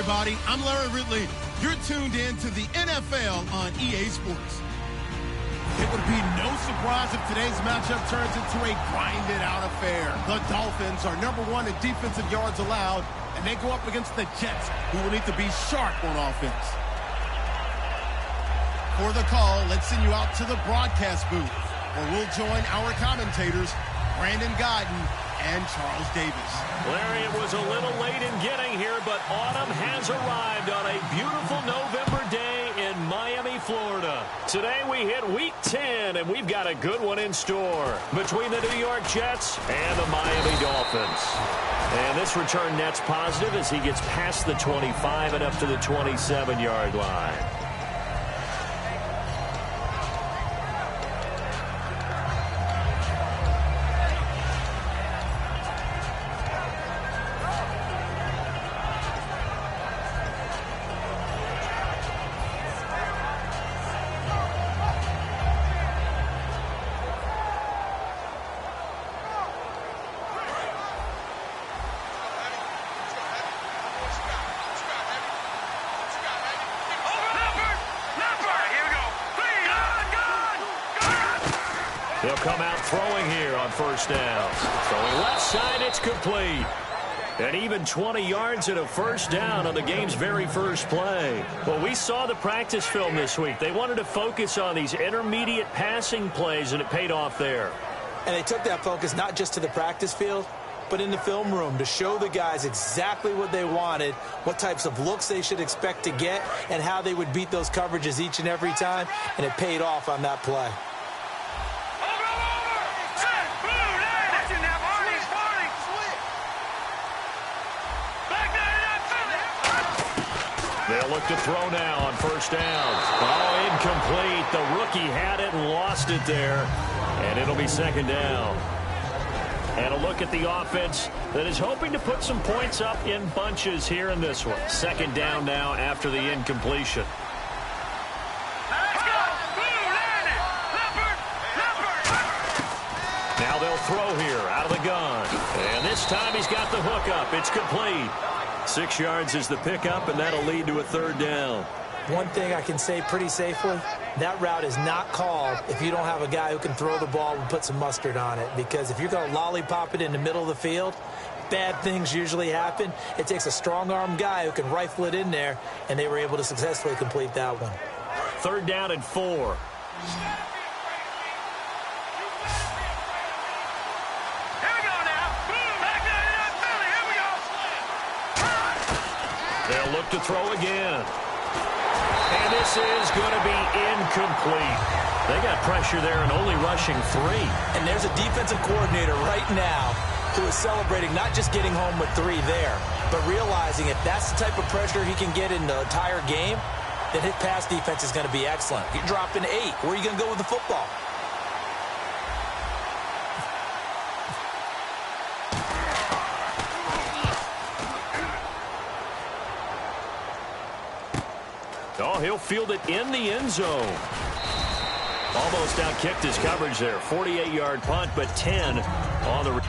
everybody. I'm Larry Ridley. You're tuned in to the NFL on EA Sports. It would be no surprise if today's matchup turns into a grinded-out affair. The Dolphins are #1 in defensive yards allowed, and they go up against the Jets, who will need to be sharp on offense. For the call, let's send you out to the broadcast booth, where we'll join our commentators, Brandon Godden and Charles Davis. Larry, it was a little late in getting here, but autumn has arrived on a beautiful November day in Miami, Florida. Today we hit Week 10, and we've got a good one in store between the New York Jets and the Miami Dolphins. And this return net's positive as he gets past the 25 and up to the 27-yard line. He'll come out throwing here on first down. Throwing left side, it's complete. And even 20 yards and a first down on the game's very first play. Well, we saw the practice film this week. They wanted to focus on these intermediate passing plays, and it paid off there. And they took that focus not just to the practice field, but in the film room to show the guys exactly what they wanted, what types of looks they should expect to get, and how they would beat those coverages each and every time, and it paid off on that play. They'll look to throw now on first down. Oh, incomplete. The rookie had it and lost it there. And it'll be second down. And a look at the offense that is hoping to put some points up in bunches here in this one. Second down now after the incompletion. Now they'll throw here out of the gun. And this time he's got the hook up. It's complete. 6 yards is the pickup, and that'll lead to a third down. One thing I can say pretty safely, that route is not called if you don't have a guy who can throw the ball and put some mustard on it. Because if you're going to lollipop it in the middle of the field, bad things usually happen. It takes a strong-arm guy who can rifle it in there, and they were able to successfully complete that one. Third down and 4. They'll look to throw again. And this is going to be incomplete. They got pressure there and only rushing 3. And there's a defensive coordinator right now who is celebrating not just getting home with 3 there, but realizing if that's the type of pressure he can get in the entire game, then his pass defense is going to be excellent. You're dropping 8. Where are you going to go with the football? Oh, he'll field it in the end zone. Almost outkicked his coverage there. 48-yard punt, but 10 on the...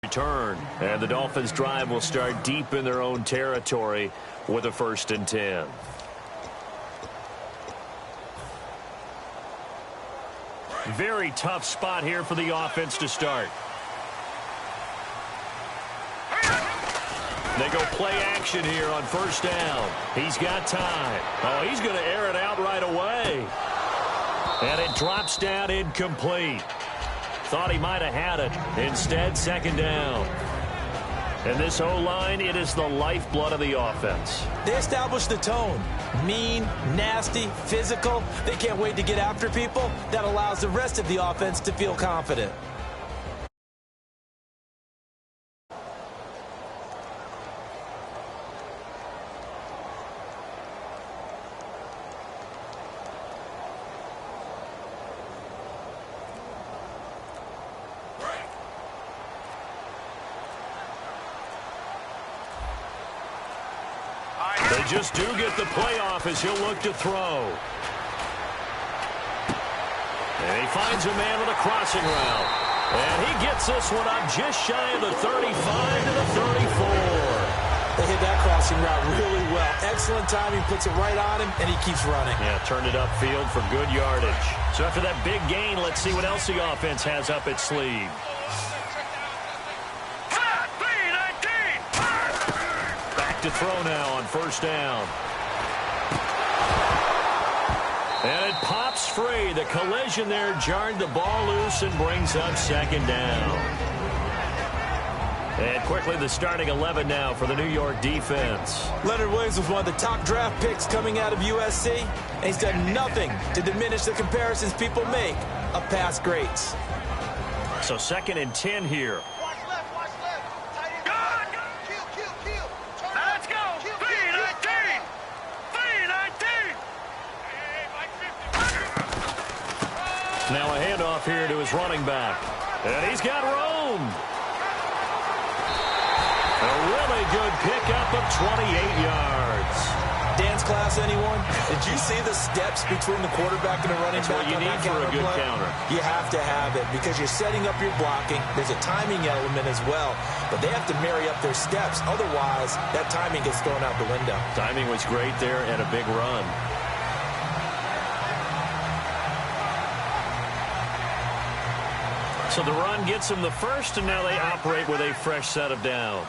return, and the Dolphins' drive will start deep in their own territory with a 1st and 10. Very tough spot here for the offense to start. They go play action here on first down. He's got time. Oh, he's going to air it out right away. And it drops down incomplete. Thought he might have had it. Instead, second down. And this O-line, it is the lifeblood of the offense. They established the tone. Mean, nasty, physical. They can't wait to get after people. That allows the rest of the offense to feel confident. They just do get the playoff as he'll look to throw. And he finds a man with a crossing route. And he gets this one up just shy of the 35 to the 34. They hit that crossing route really well. Excellent timing, puts it right on him, and he keeps running. Yeah, turned it upfield for good yardage. So after that big gain, let's see what else the offense has up its sleeve. To throw now on first down. And it pops free. The collision there jarred the ball loose and brings up second down. And quickly the starting 11 now for the New York defense. Leonard Williams was one of the top draft picks coming out of USC, and he's done nothing to diminish the comparisons people make of past greats. So second and 10 here. Now a handoff here to his running back. And he's got room. A really good pickup of 28 yards. Dance class, anyone? Did you see the steps between the quarterback and the running back? That's what you need for a good counter. You have to have it because you're setting up your blocking. There's a timing element as well. But they have to marry up their steps. Otherwise, that timing gets thrown out the window. Timing was great there and a big run. So the run gets them the first, and now they operate with a fresh set of downs.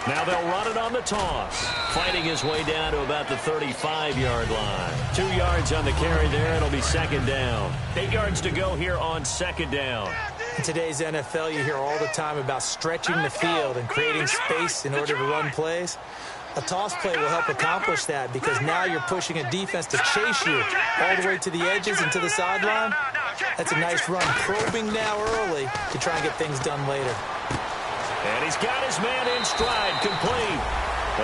Now they'll run it on the toss. Fighting his way down to about the 35-yard line. 2 yards on the carry there. It'll be second down. 8 yards to go here on second down. In today's NFL, you hear all the time about stretching the field and creating space in order to run plays. A toss play will help accomplish that because now you're pushing a defense to chase you all the way to the edges and to the sideline. That's a nice run. Probing now early to try and get things done later. And he's got his man in stride, complete.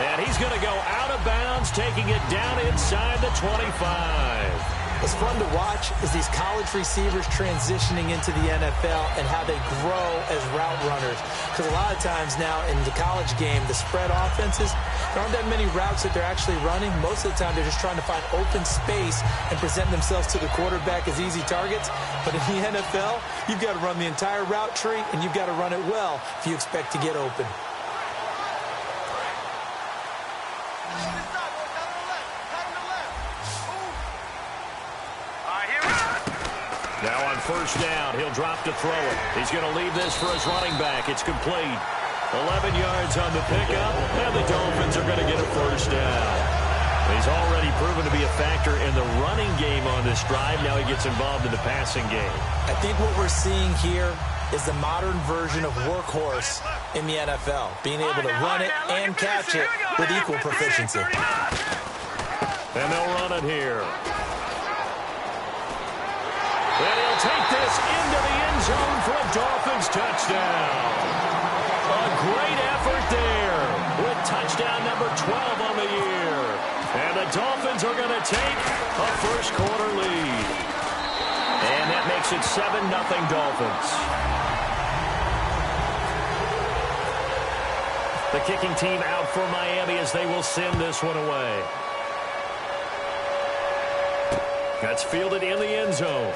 And he's going to go out of bounds, taking it down inside the 25. What's fun to watch is these college receivers transitioning into the NFL and how they grow as route runners. Because a lot of times now in the college game, the spread offenses, there aren't that many routes that they're actually running. Most of the time, they're just trying to find open space and present themselves to the quarterback as easy targets. But in the NFL, you've got to run the entire route tree, and you've got to run it well if you expect to get open. Now on first down, he'll drop to throw it. He's going to leave this for his running back. It's complete. 11 yards on the pickup, and the Dolphins are going to get a first down. He's already proven to be a factor in the running game on this drive. Now he gets involved in the passing game. I think what we're seeing here is the modern version of workhorse in the NFL, being able to run it and catch it with equal proficiency. And they'll run it here. And he'll take this into the end zone for a Dolphins touchdown. A great effort there with touchdown number 12 on the year. And the Dolphins are going to take a first quarter lead. And that makes it 7-0 Dolphins. The kicking team out for Miami as they will send this one away. That's fielded in the end zone.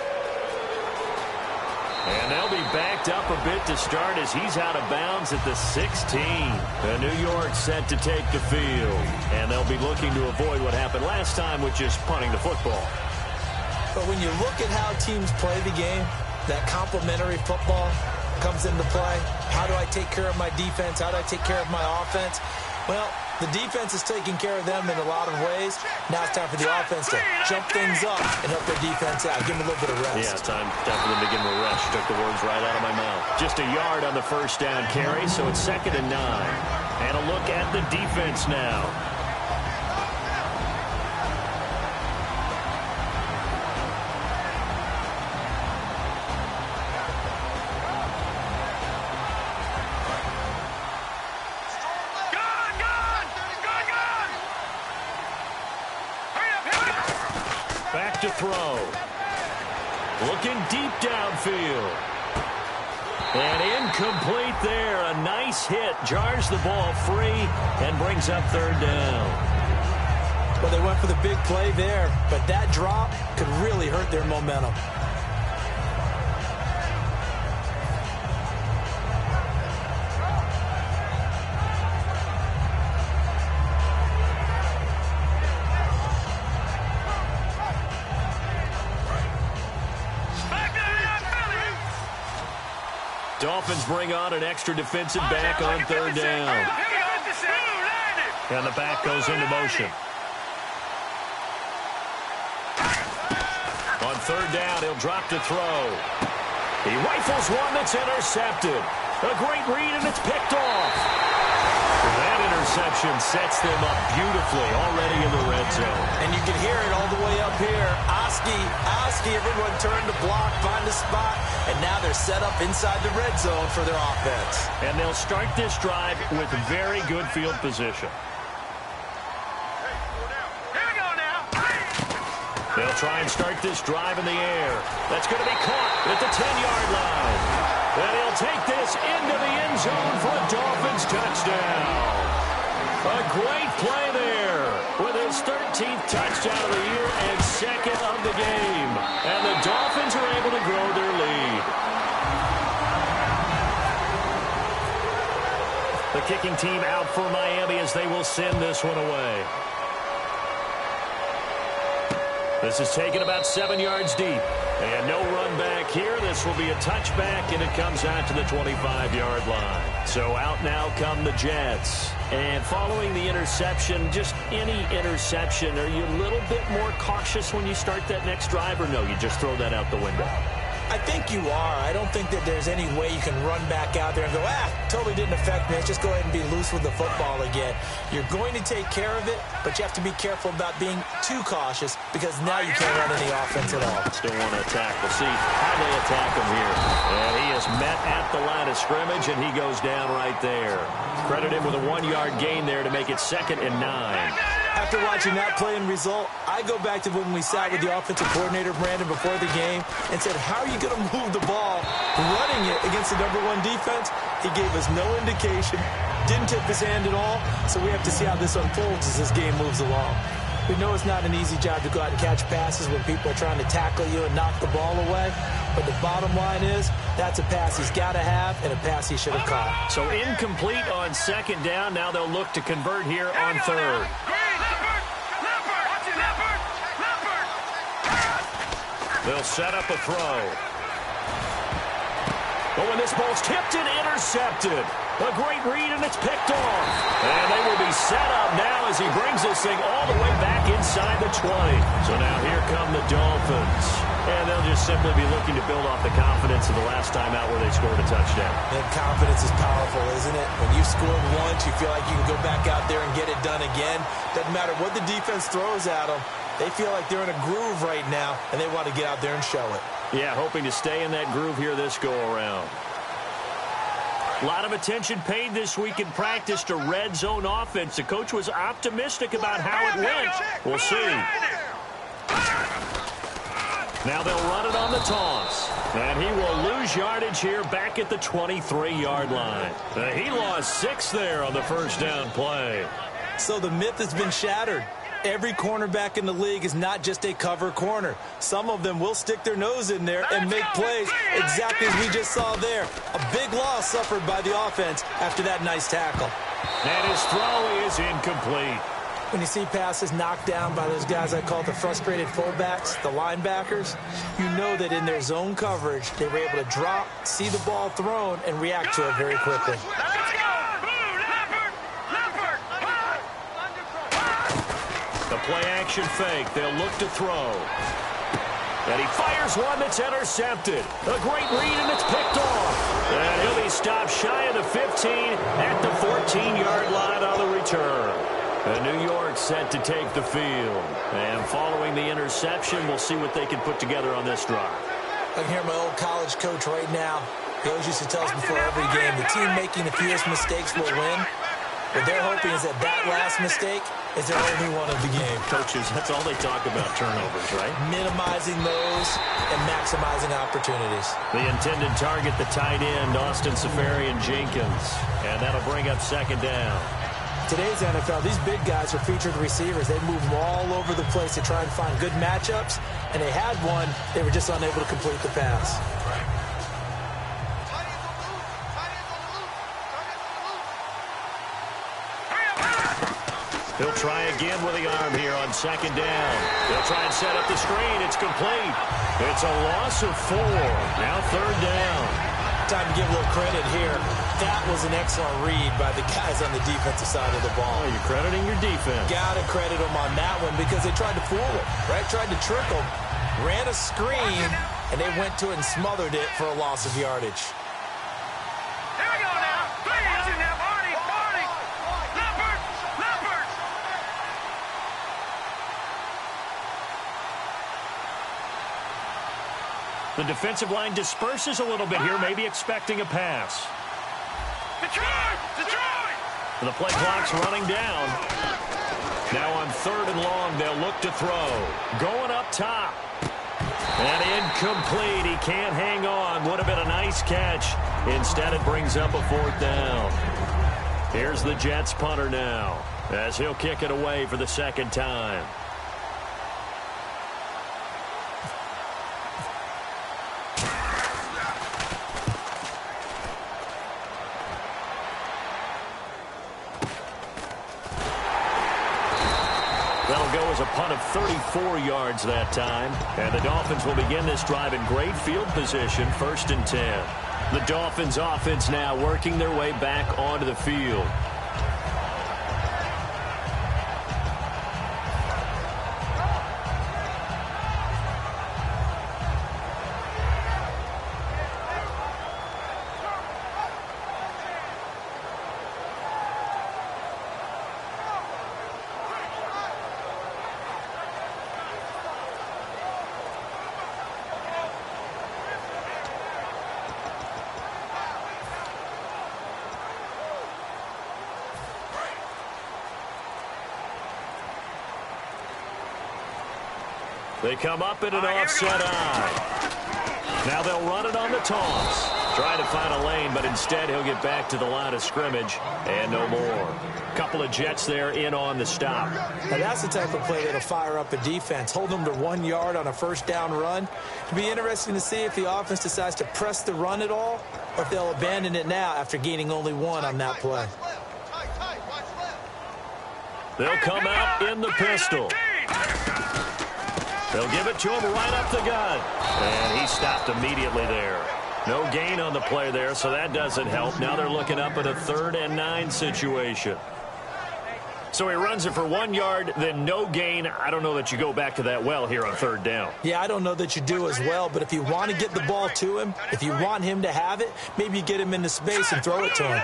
And they'll be backed up a bit to start as he's out of bounds at the 16. The New York set to take the field. And they'll be looking to avoid what happened last time, which is punting the football. But when you look at how teams play the game, that complementary football comes into play. How do I take care of my defense? How do I take care of my offense? Well, The defense is taking care of them in a lot of ways. Now it's time for the offense to jump things up and help their defense out. Give them a little bit of rest. Yeah, time for them to give them a rest. Took the words right out of my mouth. Just a yard on the first down carry, so it's 2nd and 9. And a look at the defense now. Back to throw. Looking deep downfield. And incomplete there. A nice hit. Jars the ball free and brings up 3rd down. Well, they went for the big play there, but that drop could really hurt their momentum. Dolphins bring on an extra defensive back on 3rd down. And the back goes into motion. On 3rd down, he'll drop to throw. He rifles one that's intercepted. A great read, and it's picked off. That interception sets them up beautifully already in the red zone. And you can hear it all the way up here. Oski, everyone turned to block, find a spot, and now they're set up inside the red zone for their offense. And they'll start this drive with very good field position. They'll try and start this drive in the air. That's going to be caught at the 10-yard line. And he'll take this into the end zone for a Dolphins touchdown. A great play there with his 13th touchdown of the year and 2nd of the game. And the Dolphins are able to grow their lead. The kicking team out for Miami as they will send this one away. This is taken about 7 yards deep. And no run back here. This will be a touchback, and it comes out to the 25-yard line. So out now come the Jets. And following the interception, just any interception, are you a little bit more cautious when you start that next drive, or no, you just throw that out the window? I think you are. I don't think that there's any way you can run back out there and go, totally didn't affect me. Let's just go ahead and be loose with the football again. You're going to take care of it, but you have to be careful about being too cautious because now you can't run any offense at all. Still want to attack. We'll see how they attack him here. And he is met at the line of scrimmage, and he goes down right there. Credit him with a 1-yard gain there to make it 2nd and 9. After watching that play and result, I go back to when we sat with the offensive coordinator, Brandon, before the game and said, how are you going to move the ball running it against the #1 defense? He gave us no indication, didn't tip his hand at all, so we have to see how this unfolds as this game moves along. We know it's not an easy job to go out and catch passes when people are trying to tackle you and knock the ball away, but the bottom line is that's a pass he's got to have and a pass he should have caught. So incomplete on 2nd down. Now they'll look to convert here on 3rd. They'll set up a throw. But when this ball's tipped and intercepted, a great read, and it's picked off. And they will be set up now as he brings this thing all the way back inside the 20. So now here come the Dolphins. And they'll just simply be looking to build off the confidence of the last time out where they scored a touchdown. And confidence is powerful, isn't it? When you've scored once, you feel like you can go back out there and get it done again. Doesn't matter what the defense throws at them. They feel like they're in a groove right now, and they want to get out there and show it. Yeah, hoping to stay in that groove here this go-around. A lot of attention paid this week in practice to red zone offense. The coach was optimistic about how it went. We'll see. Now they'll run it on the toss. And he will lose yardage here back at the 23-yard line. He lost 6 there on the first down play. So the myth has been shattered. Every cornerback in the league is not just a cover corner. Some of them will stick their nose in there and make plays exactly as we just saw there. A big loss suffered by the offense after that nice tackle. And his throw is incomplete. When you see passes knocked down by those guys I call the frustrated fullbacks, the linebackers, you know that in their zone coverage, they were able to drop, see the ball thrown, and react to it very quickly. play action fake. They'll look to throw. And he fires one that's intercepted. A great read, and it's picked off. And he'll be stopped shy of the 15 at the 14-yard line on the return. And New York set to take the field. And following the interception, we'll see what they can put together on this drive. I can hear my old college coach right now. He always used to tell us before every game, the team making the fewest mistakes will win. What they're hoping is that that last mistake is their only one of the game. Coaches, that's all they talk about, turnovers, right? Minimizing those and maximizing opportunities. The intended target, the tight end, Austin Seferian-Jenkins. And that'll bring up second down. Today's NFL, these big guys are featured receivers. They move them all over the place to try and find good matchups. And they had one. They were just unable to complete the pass. He'll try again with the arm here on second down. They'll try and set up the screen. It's complete. It's a loss of 4. Now third down. Time to give a little credit here. That was an excellent read by the guys on the defensive side of the ball. Oh, you're crediting your defense. Got to credit them on that one because they tried to fool him, right? Tried to trick him. Ran a screen, and they went to it and smothered it for a loss of yardage. Here we go now. Watching now, Barney. Leopard. The defensive line disperses a little bit here, maybe expecting a pass. Detroit! The play clock's running down. Now on third and long, they'll look to throw. Going up top. And incomplete. He can't hang on. Would have been a nice catch. Instead, it brings up a fourth down. Here's the Jets punter now, as he'll kick it away for the second time. That'll go as a punt of 34 yards that time. And the Dolphins will begin this drive in great field position, 1st and 10. The Dolphins offense now working their way back onto the field. They come up in an offset eye. Now they'll run it on the toss. Trying to find a lane, but instead he'll get back to the line of scrimmage and no more. Couple of Jets there in on the stop. Now that's the type of play that'll fire up a defense. Hold them to 1 yard on a first down run. It'll be interesting to see if the offense decides to press the run at all or if they'll abandon it now after gaining only 1 on that play. They'll come out in the pistol. They'll give it to him right up the gut. And he stopped immediately there. No gain on the play there, so that doesn't help. Now they're looking up at a 3rd and 9 situation. So he runs it for 1 yard, then no gain. I don't know that you go back to that well here on 3rd down. Yeah, I don't know that you do as well, but if you want to get the ball to him, if you want him to have it, maybe you get him into space and throw it to him.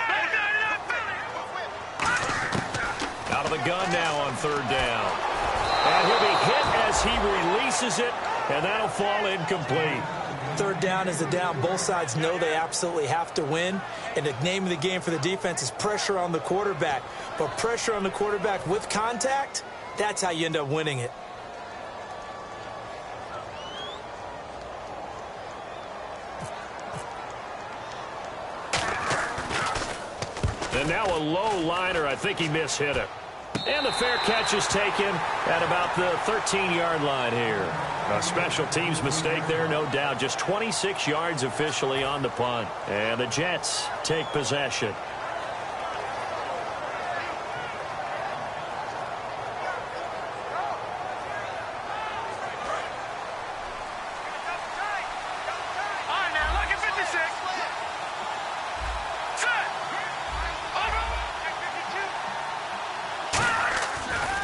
Out of the gun now on 3rd down. And he'll be hit as he releases it, and that'll fall incomplete. 3rd down is a down. Both sides know they absolutely have to win. And the name of the game for the defense is pressure on the quarterback. But pressure on the quarterback with contact, that's how you end up winning it. And now a low liner. I think he mishit it. And the fair catch is taken at about the 13-yard line here. A special teams mistake there, no doubt. Just 26 yards officially on the punt. And the Jets take possession.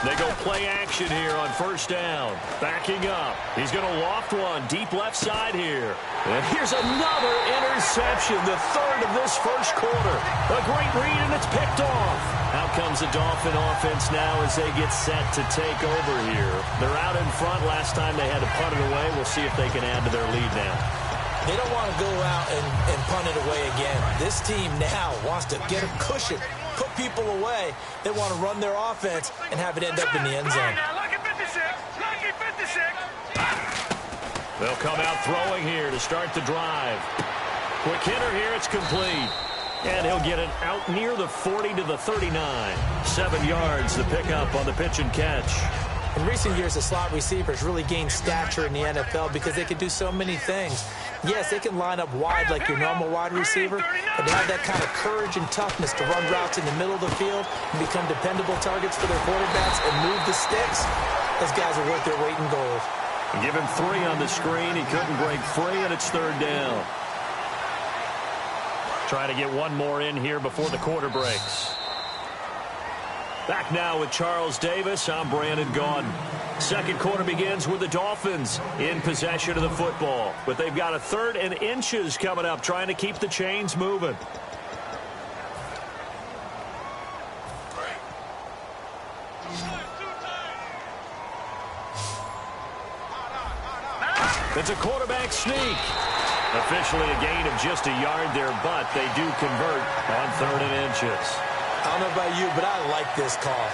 They go play action here on first down. Backing up. He's going to loft one deep left side here. And here's another interception, the third of this first quarter. A great read, and it's picked off. Out comes the Dolphin offense now as they get set to take over here. They're out in front. Last time they had to punt it away. We'll see if they can add to their lead now. They don't want to go out and punt it away again. This team now wants to get a cushion, put people away. They want to run their offense and have it end up in the end zone. Lucky 56. Lucky 56. They'll come out throwing here to start the drive. Quick hitter here. It's complete. And he'll get it out near the 40 to the 39. 7 yards, the pickup on the pitch and catch. In recent years, the slot receivers really gained stature in the NFL because they can do so many things. Yes, they can line up wide like your normal wide receiver, but to have that kind of courage and toughness to run routes in the middle of the field and become dependable targets for their quarterbacks and move the sticks, those guys are worth their weight in gold. Give him 3 on the screen. He couldn't break free, and it's third down. Trying to get one more in here before the quarter breaks. Back now with Charles Davis. I'm Brandon Gaudin. Second quarter begins with the Dolphins in possession of the football. But they've got a 3rd and inches coming up, trying to keep the chains moving. It's a quarterback sneak. Officially a gain of just a yard there, but they do convert on 3rd and inches. I don't know about you, but I like this call.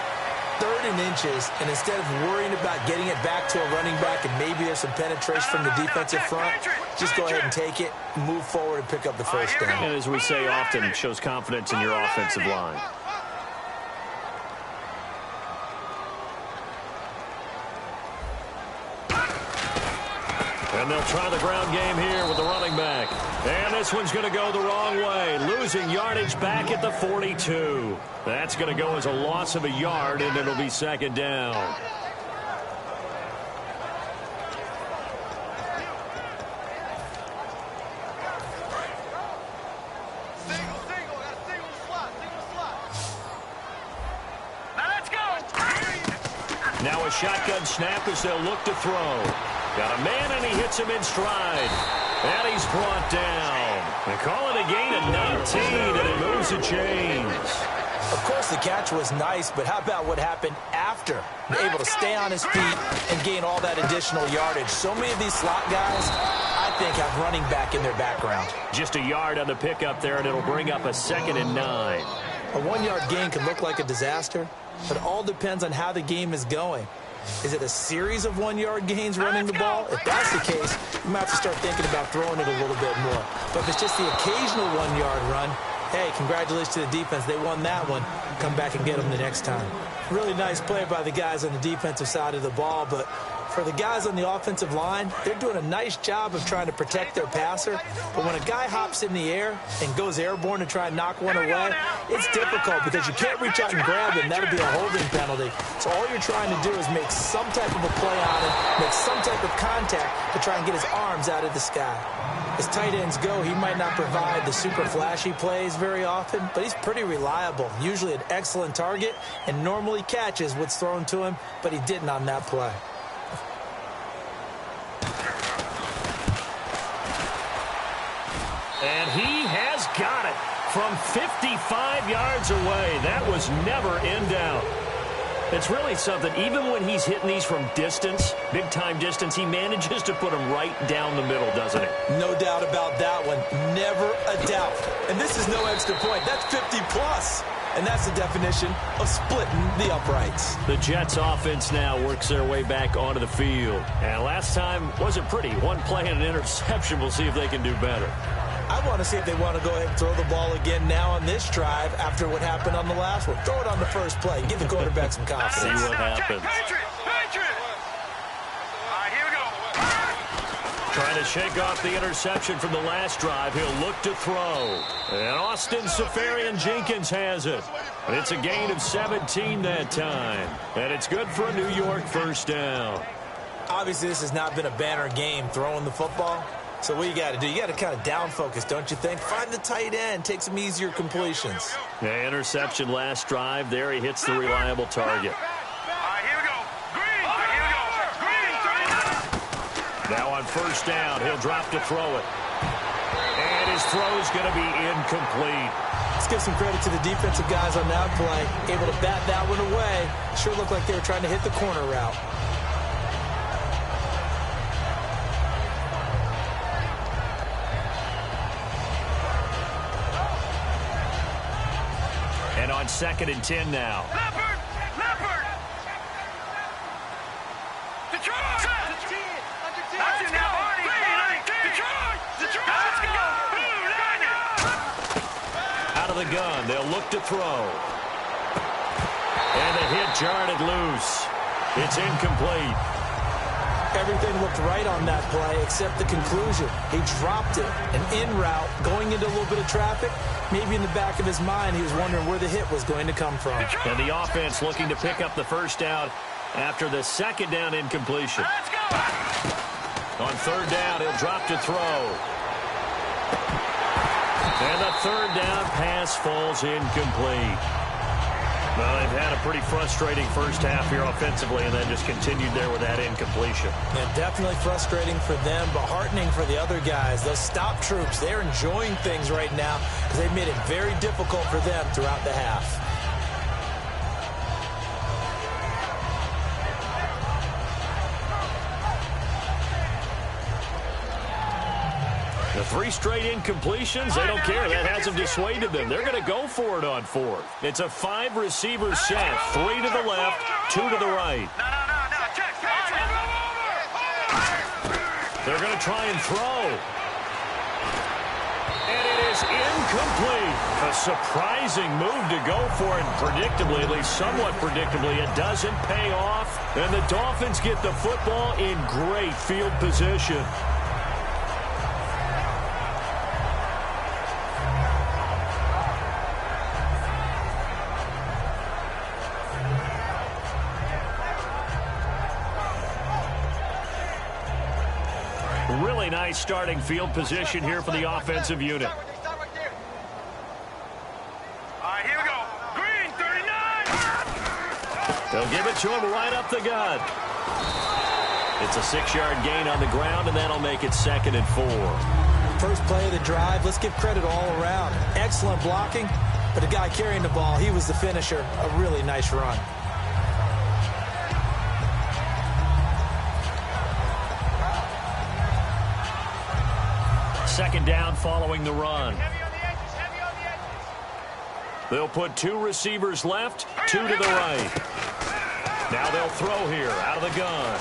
3rd and inches, and instead of worrying about getting it back to a running back and maybe there's some penetration from the defensive front, just go ahead and take it, move forward, and pick up the first down. And as we say often, it shows confidence in your offensive line. And they'll try the ground game here with the running back. And this one's going to go the wrong way. Losing yardage back at the 42. That's going to go as a loss of a yard, and it'll be second down. Now a shotgun snap as they'll look to throw. Got a man, and he hits him in stride. And he's brought down. They call it a gain of 19, and it moves the chains. Of course, the catch was nice, but how about what happened after? Able to stay on his feet and gain all that additional yardage. So many of these slot guys, I think, have running back in their background. Just a yard on the pickup there, and it'll bring up a 2nd and 9. A 1-yard gain can look like a disaster, but it all depends on how the game is going. Is it a series of 1-yard gains running the ball? If that's the case, you might have to start thinking about throwing it a little bit more. But if it's just the occasional 1-yard run, hey, congratulations to the defense. They won that one. Come back and get them the next time. Really nice play by the guys on the defensive side of the ball, but for the guys on the offensive line, they're doing a nice job of trying to protect their passer. But when a guy hops in the air and goes airborne to try and knock one away, it's difficult because you can't reach out and grab him. That'll be a holding penalty. So all you're trying to do is make some type of a play on him, make some type of contact to try and get his arms out of the sky. As tight ends go, he might not provide the super flashy plays very often, but he's pretty reliable. Usually an excellent target and normally catches what's thrown to him, but he didn't on that play. And he has got it from 55 yards away. That was never in doubt. It's really something. Even when he's hitting these from distance, big-time distance, he manages to put them right down the middle, doesn't he? No doubt about that one. Never a doubt. And this is no extra point. That's 50-plus. And that's the definition of splitting the uprights. The Jets offense now works their way back onto the field. And last time wasn't pretty. One play and an interception. We'll see if they can do better. I want to see if they want to go ahead and throw the ball again now on this drive after what happened on the last one. Throw it on the first play. Give the quarterback some confidence. See what happens. Trying to shake off the interception from the last drive. He'll look to throw. And Austin Seferian-Jenkins has it. And it's a gain of 17 that time. And it's good for a New York first down. Obviously, this has not been a banner game throwing the football. So what you got to do, you got to kind of down focus, don't you think? Find the tight end, take some easier completions. Yeah, interception last drive. There he hits the reliable target. first down. He'll drop to throw it. And his throw is going to be incomplete. Let's give some credit to the defensive guys on that play. Able to bat that one away. Sure looked like they were trying to hit the corner route. And on 2nd and 10 now. Leopard! Leopard! Detroit! That's it now, Artie! Detroit! Detroit! Let's go! Out of the gun, they'll look to throw. And the hit jarred it loose. It's incomplete. Everything looked right on that play except the conclusion. He dropped it. An in route, going into a little bit of traffic. Maybe in the back of his mind, he was wondering where the hit was going to come from. And the offense looking to pick up the first down after the 2nd down incompletion. Let's go! On 3rd down, he'll drop to throw. And the 3rd down pass falls incomplete. Well, they've had a pretty frustrating first half here offensively, and then just continued there with that incompletion. Yeah, definitely frustrating for them, but heartening for the other guys. Those stop troops, they're enjoying things right now because they've made it very difficult for them throughout the half. The 3 straight incompletions, they don't care. That hasn't dissuaded them. They're going to go for it on 4th. It's a 5-receiver set. 3 to the left, 2 to the right. No. Check. They're going to try and throw. And it is incomplete. A surprising move to go for it. Predictably, at least somewhat predictably, it doesn't pay off. And the Dolphins get the football in great field position. Really nice starting field position here for the offensive unit. All right, here we go. Green, 39. They'll give it to him right up the gut. It's a 6-yard gain on the ground, and that'll make it 2nd and 4. First play of the drive, let's give credit all around. Excellent blocking, but the guy carrying the ball, he was the finisher. A really nice run. Second down following the run. They'll put 2 receivers left, 2 to the right. Now they'll throw here out of the gun.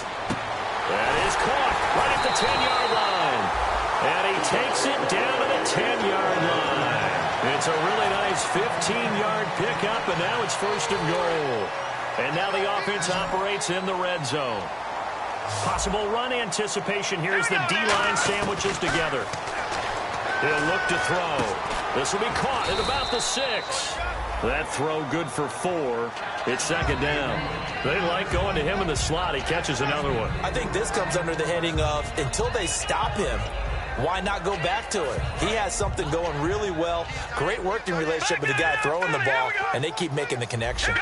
That is caught right at the 10-yard line. And he takes it down to the 10-yard line. It's a really nice 15-yard pickup, and now it's 1st and goal. And now the offense operates in the red zone. Possible run anticipation here as the D-line sandwiches together. He'll look to throw. This will be caught at about the 6. That throw good for 4. It's 2nd down. They like going to him in the slot. He catches another one. I think this comes under the heading of until they stop him, why not go back to it? He has something going really well. Great working relationship with the guy throwing the ball, and they keep making the connection.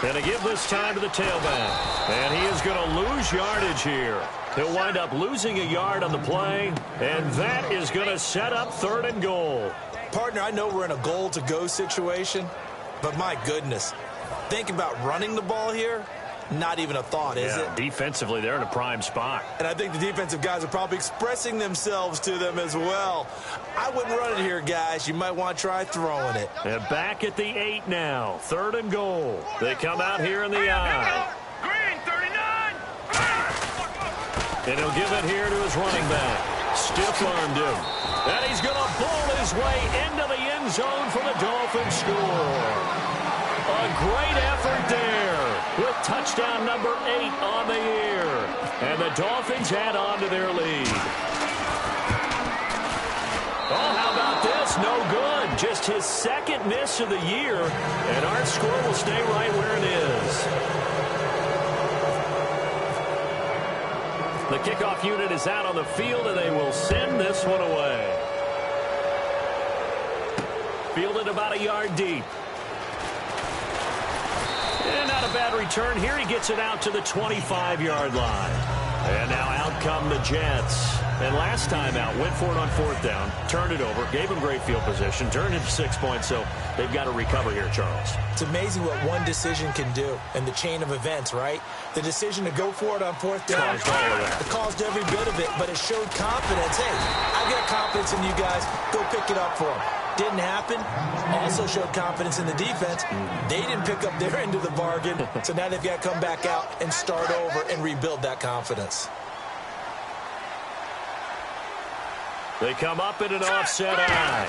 And to give this time to the tailback. And he is going to lose yardage here. He'll wind up losing a yard on the play, and that is going to set up 3rd and goal. Partner, I know we're in a goal-to-go situation, but my goodness, think about running the ball here. Not even a thought, is it? Defensively, they're in a prime spot. And I think the defensive guys are probably expressing themselves to them as well. I wouldn't run it here, guys. You might want to try throwing it. And back at the 8 now. 3rd and goal. They come out here in the eye. Green, 39. And he'll give it here to his running back. Stiff-armed him. And he's going to bowl his way into the end zone for the Dolphins score. A great effort there with touchdown number 8 on the year. And the Dolphins add on to their lead. Oh, how about this? No good. Just his 2nd miss of the year. And our score will stay right where it is. The kickoff unit is out on the field, and they will send this one away. Fielded about a yard deep. And not a bad return here. He gets it out to the 25-yard line. And now out come the Jets. And last time out, went for it on fourth down, turned it over, gave him great field position, turned it to 6 points, so they've got to recover here, Charles. It's amazing what one decision can do in the chain of events, right? The decision to go for it on fourth down, it caused every bit of it, but it showed confidence. Hey, I've got confidence in you guys. Go pick it up for them. Didn't happen. Also showed confidence in the defense. They didn't pick up their end of the bargain, so now they've got to come back out and start over and rebuild that confidence. They come up in an offset eye.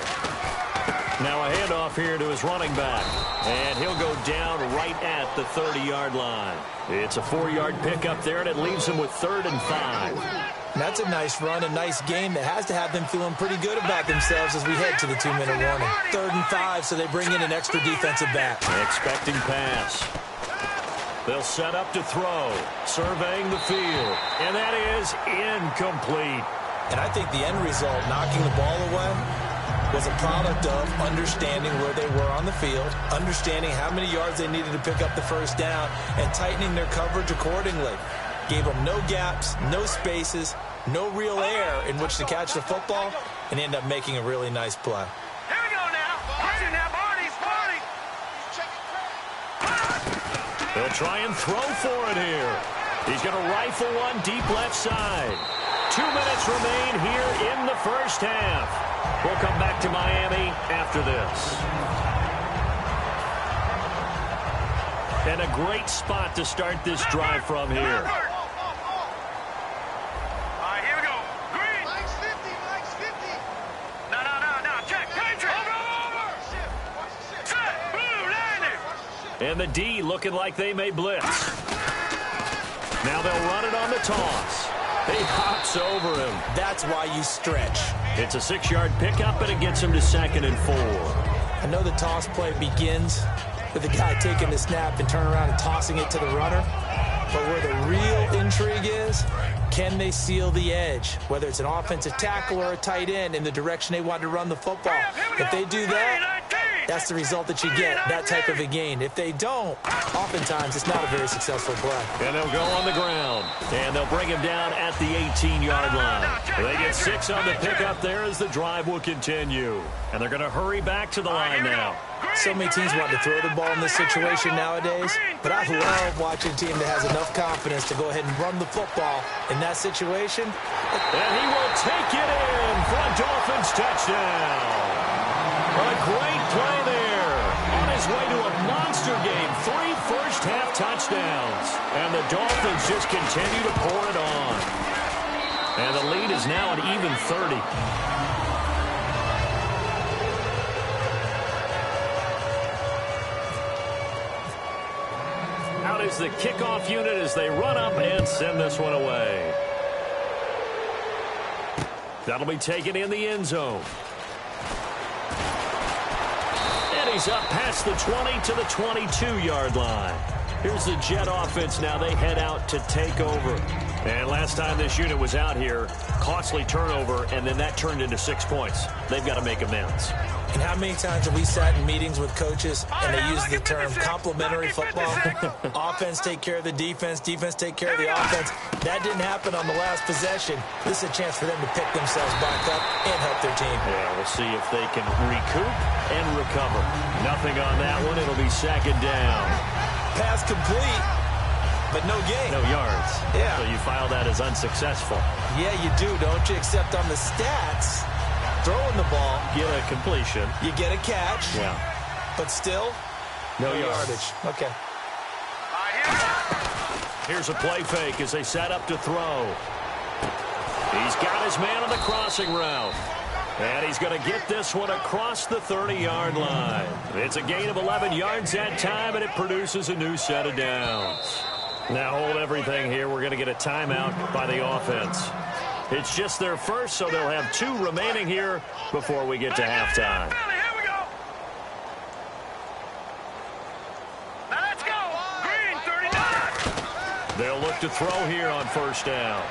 Now a handoff here to his running back. And he'll go down right at the 30-yard line. It's a 4-yard pickup there, and it leaves him with 3rd and 5. That's a nice run, a nice game that has to have them feeling pretty good about themselves as we head to the 2-minute warning. 3rd and 5, so they bring in an extra defensive back. Expecting pass. They'll set up to throw. Surveying the field. And that is incomplete. And I think the end result, knocking the ball away, was a product of understanding where they were on the field, understanding how many yards they needed to pick up the first down, and tightening their coverage accordingly. Gave them no gaps, no spaces, no real air in which to catch the football, and end up making a really nice play. Here we go now. Watching now, Barney's Barney. They'll try and throw for it here. He's going to rifle one deep left side. 2 minutes remain here in the first half. We'll come back to Miami after this. And a great spot to start this drive from here. All right, here we go. Green. Mike's 50, Mike's 50. No. Check. Patriot. Over. Set. Blue, landing. And the D looking like they may blitz. Now they'll run it on the toss. He hops over him. That's why you stretch. It's a 6-yard pickup, and it gets him to 2nd and 4. I know the toss play begins with the guy taking the snap and turning around and tossing it to the runner. But where the real intrigue is, can they seal the edge? Whether it's an offensive tackle or a tight end in the direction they want to run the football. If they do that, that's the result that you get, that type of a gain. If they don't, oftentimes it's not a very successful play. And they'll go on the ground. And they'll bring him down at the 18-yard line. They get 6 on the pickup there as the drive will continue. And they're going to hurry back to the line now. So many teams want to throw the ball in this situation nowadays, but I love watching a team that has enough confidence to go ahead and run the football in that situation. And he will take it in for a Dolphins touchdown. A great play there. On his way to a monster game, 3 first-half touchdowns. And the Dolphins just continue to pour it on. And the lead is now an even 30. Out is the kickoff unit as they run up and send this one away. That'll be taken in the end zone. And he's up past the 20 to the 22-yard line. Here's the Jet offense now. They head out to take over. And last time this unit was out here, costly turnover, and then that turned into 6 points. They've got to make amends. And how many times have we sat in meetings with coaches and they use the term complementary football? Offense take care of the defense, defense take care of the offense. That didn't happen on the last possession. This is a chance for them to pick themselves back up and help their team. Yeah, we'll see if they can recoup and recover. Nothing on that one. It'll be 2nd down. Pass complete, but no gain. No yards. Yeah. So you file that as unsuccessful. Yeah, you do, don't you? Except on the stats, throwing the ball, Get a completion. you get a catch. Yeah. But still, No yardage. Okay. Here's a play fake as they set up to throw. He's got his man on the crossing route. And he's going to get this one across the 30-yard line. It's a gain of 11 yards that time, and it produces a new set of downs. Now hold everything here. We're going to get a timeout by the offense. It's just their first, so they'll have 2 remaining here before we get to halftime. Here we go. Now let's go. Green, 39. They'll look to throw here on first down.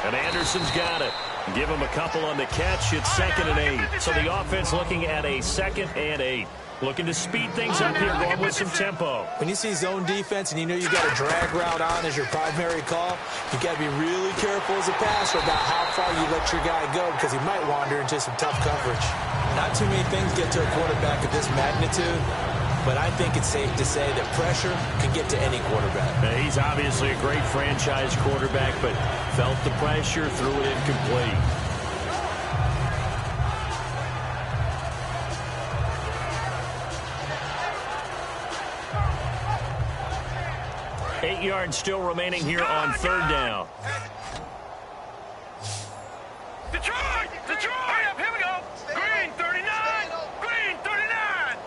And Anderson's got it. Give him a couple on the catch. It's 2nd and 8. So the offense looking at a 2nd and 8. Looking to speed things up here, going with some tempo. When you see zone defense and you know you got a drag route on as your primary call, you got to be really careful as a passer about how far you let your guy go because he might wander into some tough coverage. Not too many things get to a quarterback of this magnitude, but I think it's safe to say that pressure can get to any quarterback. Now, he's obviously a great franchise quarterback, but felt the pressure, threw it incomplete. Eight yards still remaining here on third down. Detroit! Detroit! Hurry up, here we go! Green 39! Green 39!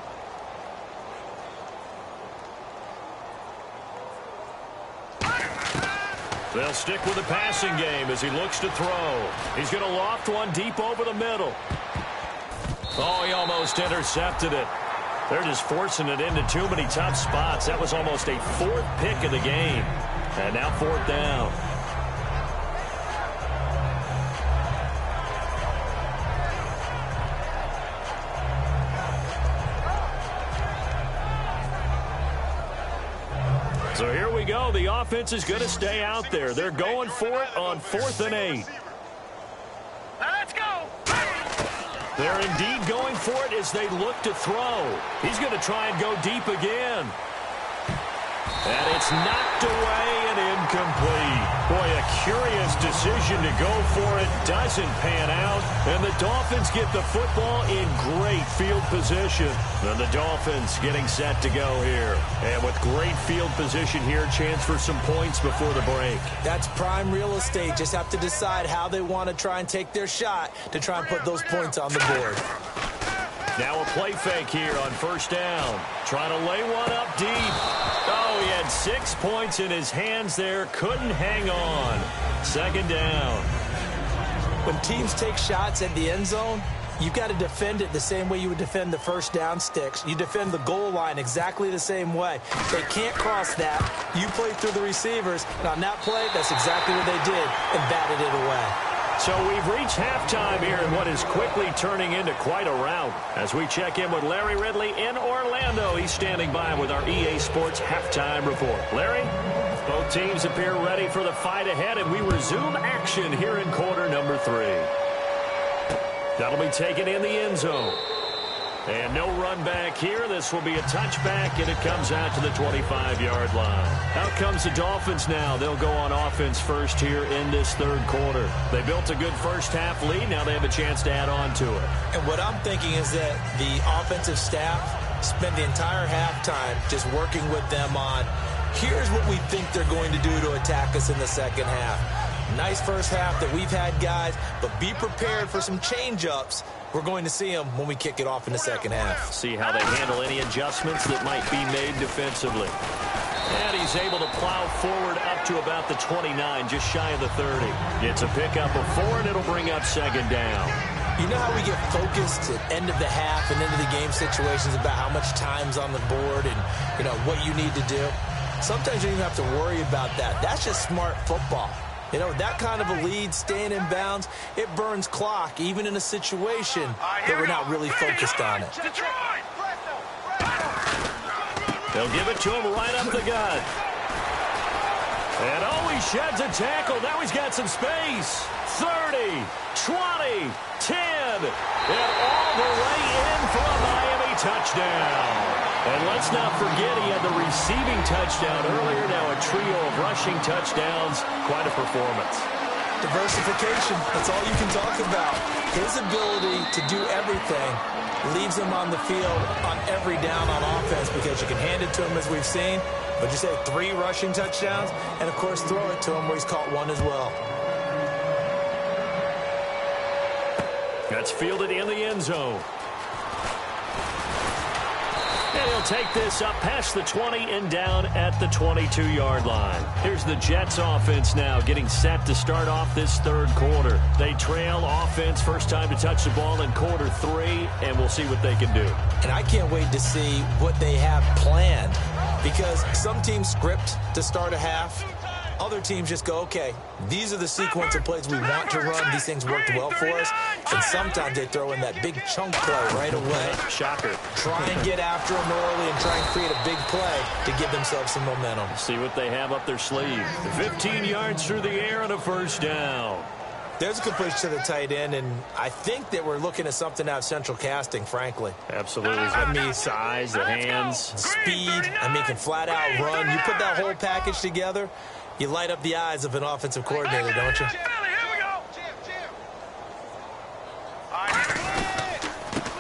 They'll stick with the passing game as he looks to throw. He's going to loft one deep over the middle. Oh, he almost intercepted it. They're just forcing it into too many tough spots. That was almost a fourth pick of the game. And now fourth down. So here we go. The offense is going to stay out there. They're going for it on 4th and 8. Let's go! They're indeed going for it as they look to throw. He's going to try and go deep again. And it's knocked away and incomplete. Boy, a curious decision to go for it. Doesn't pan out. And the Dolphins get the football in great field position. And the Dolphins getting set to go here. And with great field position here, chance for some points before the break. That's prime real estate. Just have to decide how they want to try and take their shot to try and put those points on the board. Now a play fake here on first down. Trying to lay one up deep. Oh, he had 6 points in his hands there. Couldn't hang on. Second down. When teams take shots at the end zone, you've got to defend it the same way you would defend the first down sticks. You defend the goal line exactly the same way. They can't cross that. You play through the receivers. And on that play, that's exactly what they did and batted it away. So we've reached halftime here in what is quickly turning into quite a rout. As we check in with Larry Ridley in Orlando, he's standing by with our EA Sports Halftime Report. Larry, both teams appear ready for the fight ahead, and we resume action here in quarter number 3. That'll be taken in the end zone. And no run back here. This will be a touchback, and it comes out to the 25-yard line. Out comes the Dolphins now. They'll go on offense first here in this third quarter. They built a good first-half lead. Now they have a chance to add on to it. And what I'm thinking is that the offensive staff spent the entire halftime just working with them on, here's what we think they're going to do to attack us in the second half. Nice first half that we've had, guys, but be prepared for some change-ups. We're going to see them when we kick it off in the second half. See how they handle any adjustments that might be made defensively. And he's able to plow forward up to about the 29, just shy of the 30. It's a pickup of 4, and it'll bring up second down. You know how we get focused at end of the half and into the game situations about how much time's on the board and, you know, what you need to do? Sometimes you don't even have to worry about that. That's just smart football. You know, that kind of a lead, staying in bounds, it burns clock, even in a situation that we're not really focused on it. They'll give it to him right up the gut. And oh, he sheds a tackle. Now he's got some space. 30, 20, 10, and all the way in for a Miami touchdown. And let's not forget he had the receiving touchdown earlier. Now a trio of rushing touchdowns. Quite a performance. Diversification, that's all you can talk about. His ability to do everything leaves him on the field on every down on offense because you can hand it to him as we've seen. But you say 3 rushing touchdowns, and of course throw it to him where he's caught 1 as well. That's fielded in the end zone. And he'll take this up past the 20 and down at the 22-yard line. Here's the Jets offense now getting set to start off this third quarter. They trail offense, first time to touch the ball in quarter 3, and we'll see what they can do. And I can't wait to see what they have planned because some teams script to start a half. Other teams just go, okay, these are the sequence of plays we want to run. These things worked well for us. And sometimes they throw in that big chunk play right away. Shocker. Try and get after them early and try and create a big play to give themselves some momentum. See what they have up their sleeve. 15 yards through the air and a first down. There's a completion to the tight end, and I think that we're looking at something out of central casting, frankly. Absolutely. I mean, size, the hands. Speed. I mean, can flat out run. You put that whole package together, you light up the eyes of an offensive coordinator, don't you?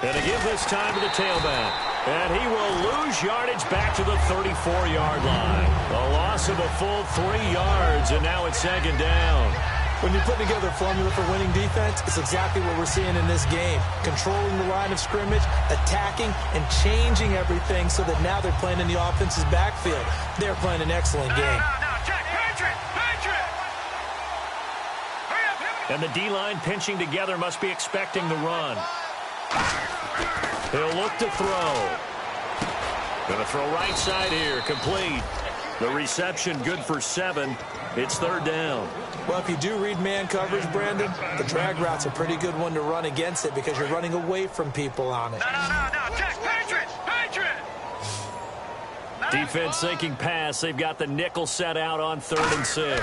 And to give this time to the tailback. And he will lose yardage back to the 34-yard line. A loss of a full 3 yards, and now it's second down. When you're putting together a formula for winning defense, it's exactly what we're seeing in this game. Controlling the line of scrimmage, attacking, and changing everything so that now they're playing in the offense's backfield. They're playing an excellent game. And the D-line pinching together must be expecting the run. He'll look to throw. Going to throw right side here, complete. The reception good for 7. It's third down. Well, if you do read man coverage, Brandon, the drag route's a pretty good one to run against it because you're running away from people on it. Defense sinking pass. They've got the nickel set out on 3rd and 6.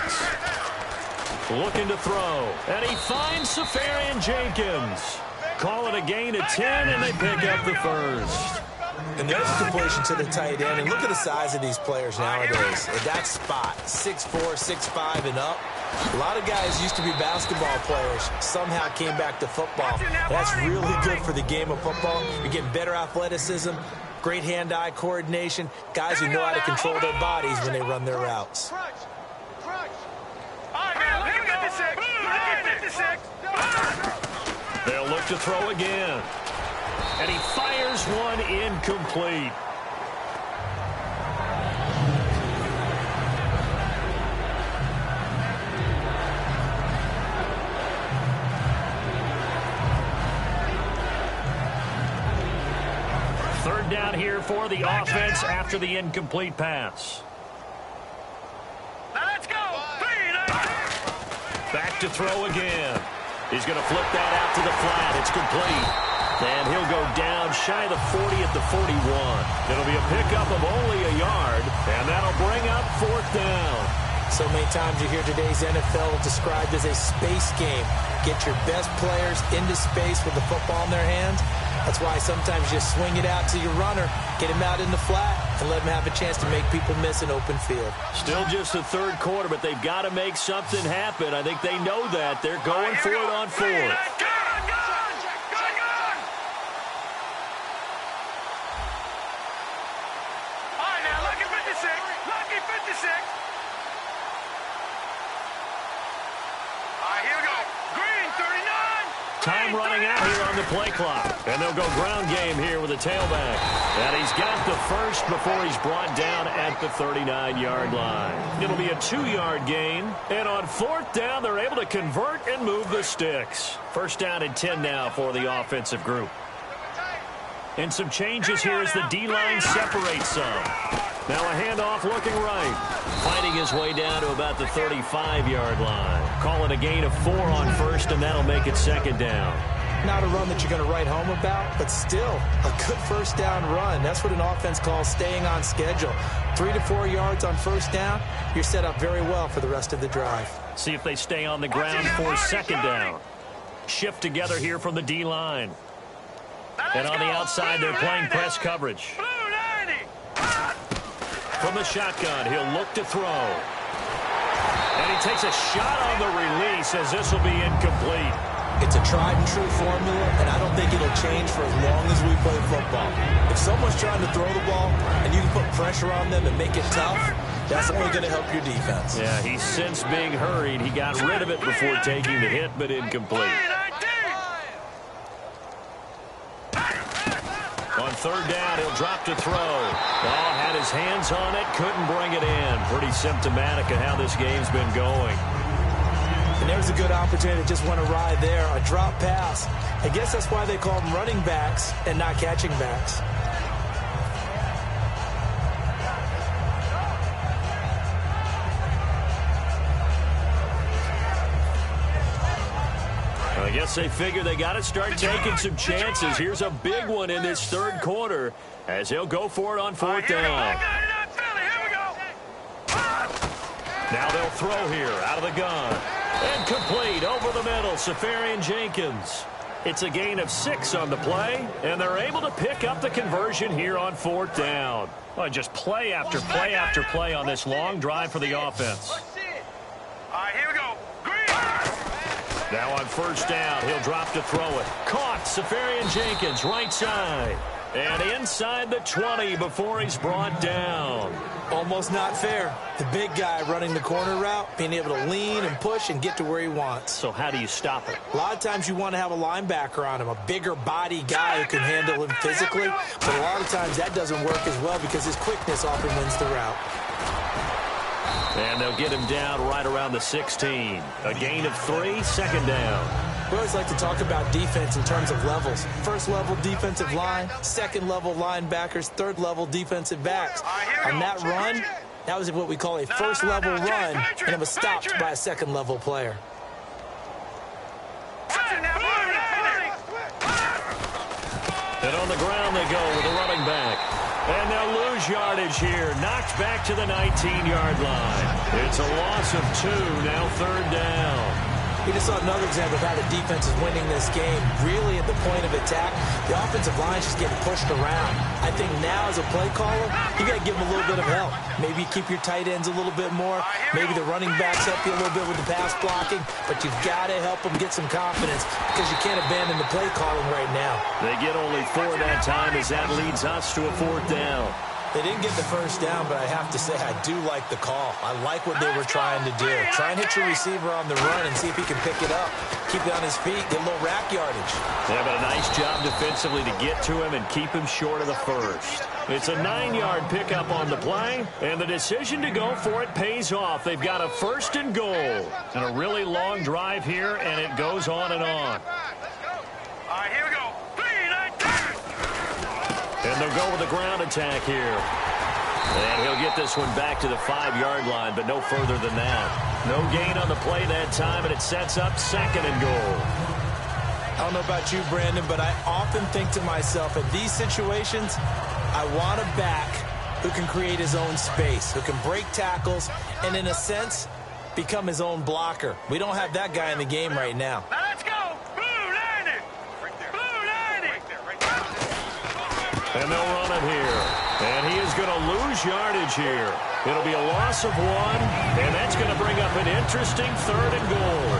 Looking to throw. And he finds Safarian Jenkins. Call it a gain of 10, and they pick up the first. And there's a completion to the tight end. And look at the size of these players nowadays. At that spot, 6'4", 6'5", and up. A lot of guys used to be basketball players. Somehow came back to football. That's really good for the game of football. You're getting better athleticism, great hand-eye coordination, guys who know how to control their bodies when they run their routes. They'll look to throw again. And he fires one incomplete. Third down here for the offense after the incomplete pass. Now let's go. Back to throw again. He's going to flip that out to the flat. It's complete. And he'll go down shy of the 40 at the 41. It'll be a pickup of only a yard, and that'll bring up 4th down. So many times you hear today's NFL described as a space game. Get your best players into space with the football in their hands. That's why sometimes you swing it out to your runner, get him out in the flat, and let him have a chance to make people miss an open field. Still just the third quarter, but they've got to make something happen. I think they know that. They're going for it on 4th. Time running out here on the play clock. And they'll go ground game here with a tailback. And he's got the first before he's brought down at the 39-yard line. It'll be a 2-yard gain. And on 4th down, they're able to convert and move the sticks. First down and 10 now for the offensive group. And some changes here as the D-line separates some. Now a handoff looking right. Fighting his way down to about the 35-yard line. Call it a gain of 4 on 1st, and that'll make it 2nd down. Not a run that you're going to write home about, but still a good first down run. That's what an offense calls staying on schedule. 3 to 4 yards on first down, you're set up very well for the rest of the drive. See if they stay on the ground for 2nd down. Shift together here from the D-line. And on the outside, they're playing press coverage. From the shotgun, he'll look to throw. And he takes a shot on the release as this will be incomplete. It's a tried-and-true formula, and I don't think it'll change for as long as we play football. If someone's trying to throw the ball and you can put pressure on them and make it tough, that's only going to help your defense. Yeah, he's since being hurried. He got rid of it before taking the hit, but incomplete. On 3rd down, he'll drop to throw. Oh, had his hands on it, couldn't bring it in. Pretty symptomatic of how this game's been going. And there's a good opportunity to just want to ride there, a drop pass. I guess that's why they call them running backs and not catching backs. I guess they figure they got to start taking some chances. Here's a big one in this third quarter as he'll go for it on fourth down. Now they'll throw here out of the gun. And complete over the middle, Safarian Jenkins. It's a gain of 6 on the play, and they're able to pick up the conversion here on fourth down. Well, just play after play after play on this long drive for the offense. All right, here we go. Green. Now on first down, he'll drop to throw it. Caught, Safarian Jenkins, right side. And inside the 20 before he's brought down. Almost not fair. The big guy running the corner route, being able to lean and push and get to where he wants. So how do you stop it? A lot of times you want to have a linebacker on him, a bigger body guy who can handle him physically. But a lot of times that doesn't work as well because his quickness often wins the route. And they'll get him down right around the 16. A gain of 3, second down. We always like to talk about defense in terms of levels. First level defensive line, second level linebackers, third level defensive backs. On that run, that was what we call a first level run, and it was stopped by a second level player. And on the ground they go with a running back. And they'll lose yardage here. Knocked back to the 19-yard line. It's a loss of 2, now third down. We just saw another example of how the defense is winning this game. Really at the point of attack, the offensive line is just getting pushed around. I think now as a play caller, you got to give them a little bit of help. Maybe keep your tight ends a little bit more. Maybe the running backs help you a little bit with the pass blocking. But you've got to help them get some confidence because you can't abandon the play calling right now. They get only 4 that time as that leads us to a fourth down. They didn't get the first down, but I have to say I do like the call. I like what they were trying to do. Try and hit your receiver on the run and see if he can pick it up. Keep it on his feet, get a little rack yardage. Yeah, but a nice job defensively to get to him and keep him short of the first. It's a 9-yard pickup on the play, and the decision to go for it pays off. They've got a first and goal. And a really long drive here, and it goes on and on. All right, here we go. And they'll go with the ground attack here. And he'll get this one back to the 5-yard line, but no further than that. No gain on the play that time, and it sets up second and goal. I don't know about you, Brandon, but I often think to myself, in these situations, I want a back who can create his own space, who can break tackles, and in a sense, become his own blocker. We don't have that guy in the game right now. Now let's go. Blue 90. Blue 90. And they'll run it here. And he is going to lose yardage here. It'll be a loss of 1, and that's going to bring up an interesting third and goal.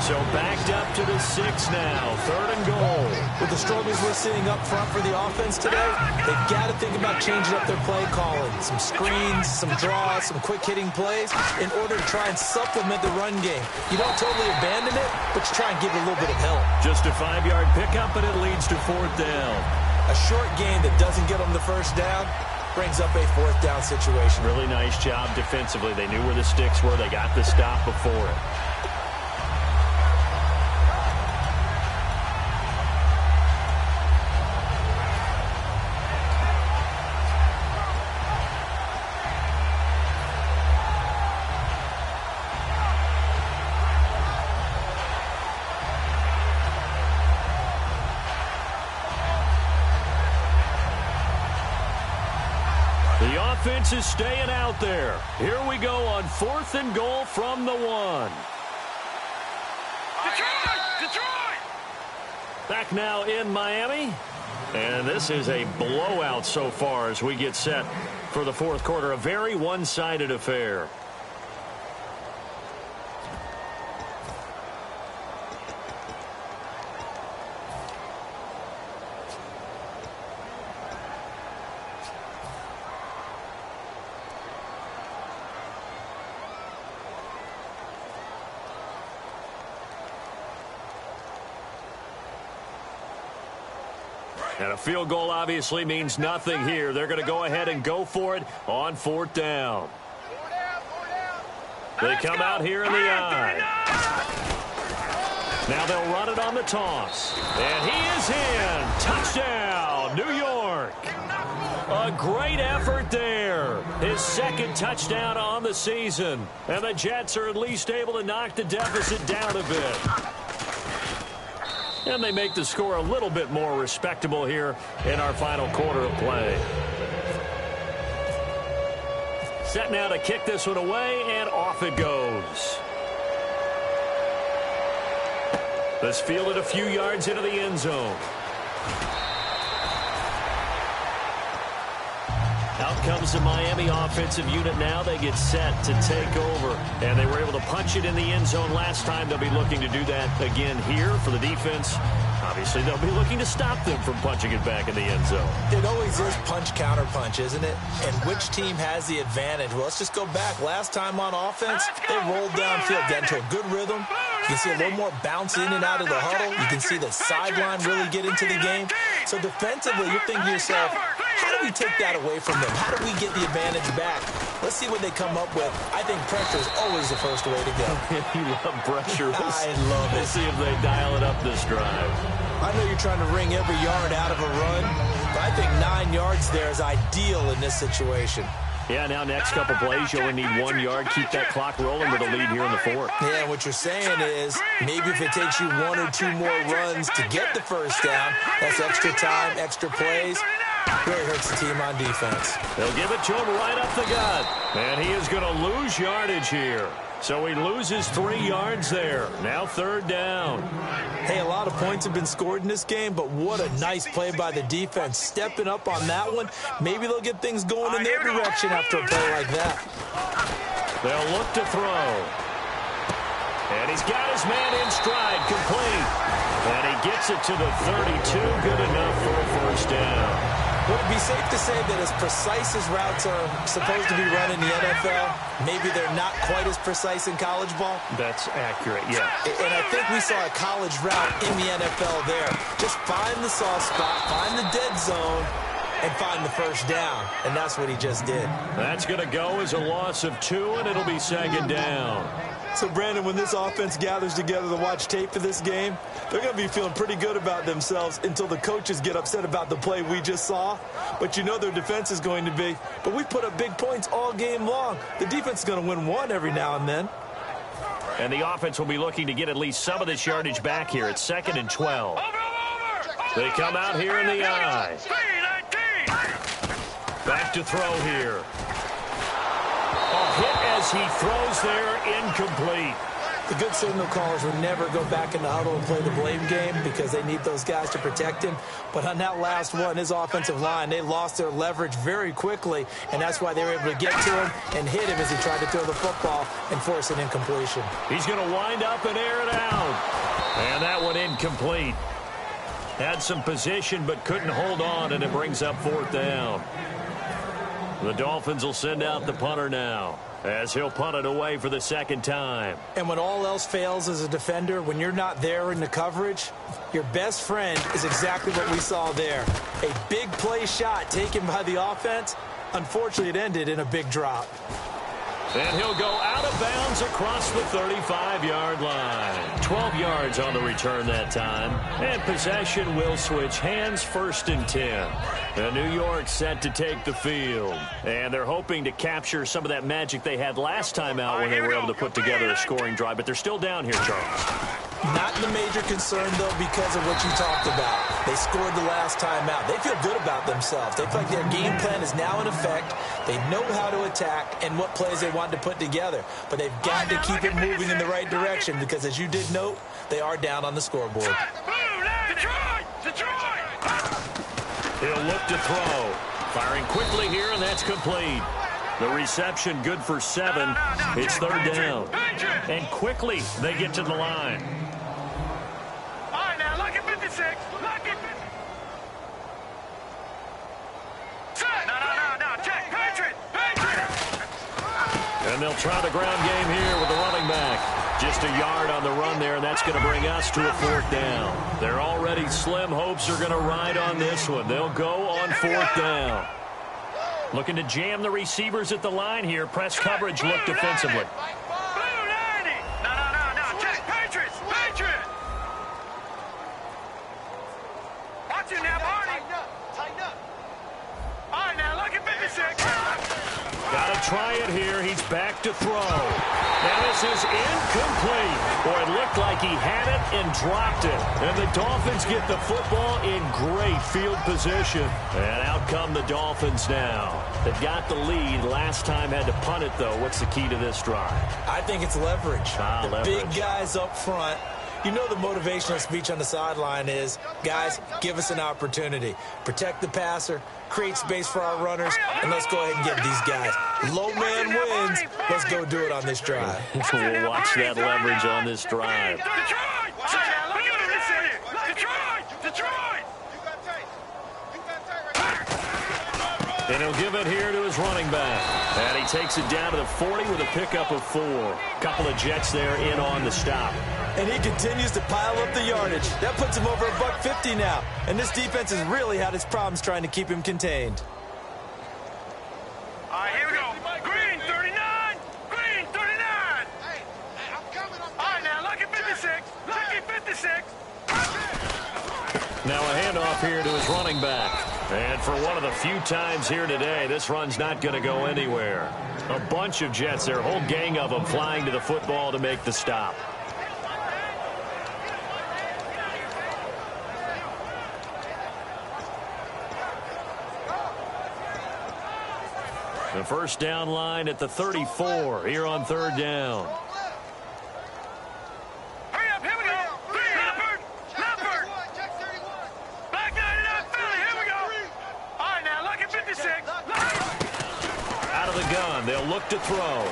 So backed up to the 6 now, third and goal. With the struggles we're seeing up front for the offense today, they've got to think about changing up their play calling. Some screens, some draws, some quick-hitting plays in order to try and supplement the run game. You don't totally abandon it, but you try and give it a little bit of help. Just a 5-yard pickup, and it leads to fourth down. A short gain that doesn't get them the first down brings up a fourth down situation. Really nice job defensively. They knew where the sticks were. They got the stop before it. The offense is staying out there. Here we go on fourth and goal from the 1. Detroit! Back now in Miami. And this is a blowout so far as we get set for the fourth quarter. A very one-sided affair. And a field goal obviously means nothing here. They're going to go ahead and go for it on fourth down. They come out here in the eye. Now they'll run it on the toss. And he is in. Touchdown, New York. A great effort there. His second touchdown on the season. And the Jets are at least able to knock the deficit down a bit. And they make the score a little bit more respectable here in our final quarter of play. Set now to kick this one away, and off it goes. This fielded a few yards into the end zone. Out comes the Miami offensive unit now. They get set to take over. And they were able to punch it in the end zone last time. They'll be looking to do that again here for the defense. Obviously, they'll be looking to stop them from punching it back in the end zone. It always is punch-counter-punch, isn't it? And which team has the advantage? Well, let's just go back. Last time on offense, they rolled downfield, got into a good rhythm. You can see a little more bounce in and out of the huddle. You can see the sideline really get into the game. So defensively, you're thinking to yourself, how do we take that away from them? How do we get the advantage back? Let's see what they come up with. I think pressure is always the first way to go. You love pressure. I love it. We'll see if they dial it up this drive. I know you're trying to wring every yard out of a run, but I think 9 yards there is ideal in this situation. Yeah, now next couple plays, you only need 1 yard. Keep that clock rolling with a lead here in the fourth. Yeah, what you're saying is maybe if it takes you 1 or 2 more runs to get the first down, that's extra time, extra plays. Really hurts the team on defense. They'll give it to him right up the gut. And he is going to lose yardage here. So he loses 3 yards there. Now third down. Hey, a lot of points have been scored in this game, but what a nice play by the defense. Stepping up on that one. Maybe they'll get things going in their direction after a play like that. They'll look to throw. And he's got his man in stride, complete. And he gets it to the 32, good enough for a first down. Would it be safe to say that as precise as routes are supposed to be run in the NFL, maybe they're not quite as precise in college ball? That's accurate, yeah. And I think we saw a college route in the NFL there. Just find the soft spot, find the dead zone, and find the first down. And that's what he just did. That's going to go as a loss of 2, and it'll be second down. So, Brandon, when this offense gathers together to watch tape for this game, they're going to be feeling pretty good about themselves until the coaches get upset about the play we just saw. But you know their defense is going to be. But we put up big points all game long. The defense is going to win one every now and then. And the offense will be looking to get at least some of this yardage back here. It's 2nd and 12. They come out here in the I. Back to throw here. A hit as he throws there, incomplete. The good signal callers will never go back in the huddle and play the blame game because they need those guys to protect him. But on that last one, his offensive line, they lost their leverage very quickly, and that's why they were able to get to him and hit him as he tried to throw the football and force an incompletion. He's going to wind up and air it out. And that one incomplete. Had some position but couldn't hold on, and it brings up 4th down. The Dolphins will send out the punter now, as he'll punt it away for the 2nd time. And when all else fails as a defender, when you're not there in the coverage, your best friend is exactly what we saw there. A big play shot taken by the offense. Unfortunately, it ended in a big drop. And he'll go out of bounds across the 35-yard line. 12 yards on the return that time. And possession will switch hands, 1st and 10. And New York set to take the field. And they're hoping to capture some of that magic they had last time out when they were able to put together a scoring drive. But they're still down here, Charles. Not the major concern, though, because of what you talked about. They scored the last time out. They feel good about themselves. They feel like their game plan is now in effect. They know how to attack and what plays they want to put together. But they've got to keep it moving in the right direction because, as you did note, they are down on the scoreboard. He'll look to throw. Firing quickly here, and that's complete. The reception good for 7. It's 3rd down. And quickly they get to the line. All right, now, lock at 56. Lock it. No. Check. Patriot. And they'll try the ground game here with the running back. Just a yard on the run there, and that's going to bring us to a 4th down. Their already slim hopes are going to ride on this one. They'll go on 4th down. Looking to jam the receivers at the line here. Press coverage look defensively. No. Check. Patriot. Watch it now, Barney. Tighten up. All right, now, look at 56. Got to try it here. He's back to throw. And his This is incomplete. Boy, it looked like he had it and dropped it. And the Dolphins get the football in great field position. And out come the Dolphins now. They've got the lead. Last time had to punt it, though. What's the key to this drive? I think it's leverage. Leverage. Big guys up front. You know the motivational speech on the sideline is, guys, give us an opportunity. Protect the passer, create space for our runners, and let's go ahead and get these guys. Low man wins. Let's go do it on this drive. We'll watch that leverage on this drive. And he'll give it here to his running back. And he takes it down to the 40 with a pickup of 4. Couple of Jets there in on the stop. And he continues to pile up the yardage. That puts him over $150 now. And this defense has really had its problems trying to keep him contained. All right, here we go. Green, 39. Green, 39. Hey, I'm coming. All right, now, lucky 56. Lucky 56. Now a handoff here to his running back. And for one of the few times here today, this run's not going to go anywhere. A bunch of Jets there, a whole gang of them flying to the football to make the stop. The first down line at the 34 here on 3rd down. Hurry up, here we go. Leopard. Black 99 Philly, here we go. All right, now, lucky 56. Out of the gun, they'll look to throw.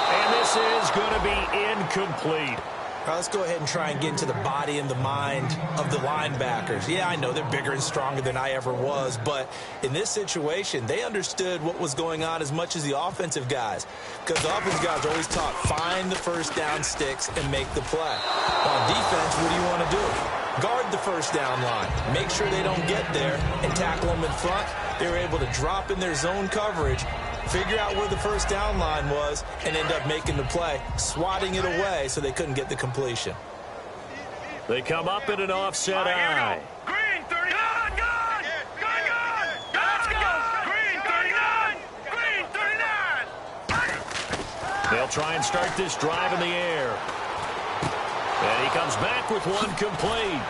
And this is going to be incomplete. All right, let's go ahead and try and get into the body and the mind of the linebackers. Yeah, I know they're bigger and stronger than I ever was, but in this situation, they understood what was going on as much as the offensive guys, because the offensive guys are always taught, find the first down sticks and make the play. On defense, what do you want to do? Guard the first down line. Make sure they don't get there and tackle them in front. They were able to drop in their zone coverage, figure out where the first down line was, and end up making the play, swatting it away so they couldn't get the completion. They come up in an offset eye. Green, 39. Gun. Let's go. Green, 39. Green, 39. They'll try and start this drive in the air. And he comes back with one complete.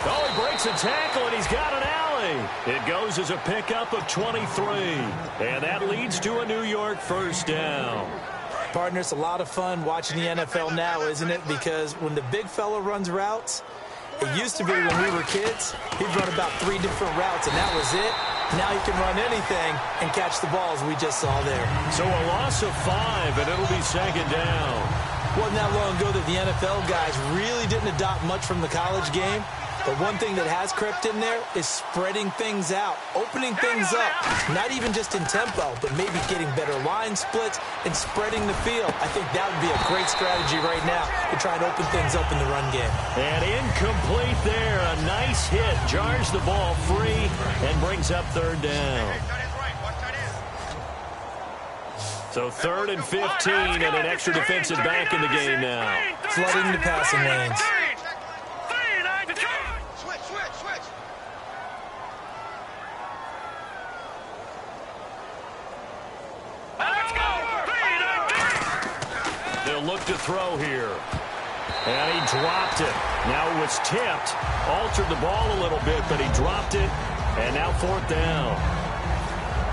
Oh, he breaks a tackle, and he's got an alley. It goes as a pickup of 23. And that leads to a New York first down. Partner, it's a lot of fun watching the NFL now, isn't it? Because when the big fella runs routes, it used to be when we were kids, he'd run about 3 different routes, and that was it. Now he can run anything and catch the balls we just saw there. So a loss of 5, and it'll be 2nd down. Wasn't that long ago that the NFL guys really didn't adopt much from the college game. But one thing that has crept in there is spreading things out, opening things up, not even just in tempo, but maybe getting better line splits and spreading the field. I think that would be a great strategy right now to try and open things up in the run game. And incomplete there. A nice hit. Jars the ball free and brings up 3rd down. So 3rd and 15 and an extra defensive back in the game now. Flooding the passing lanes. Look to throw here. And he dropped it. Now it was tipped. Altered the ball a little bit, but he dropped it. And now 4th down.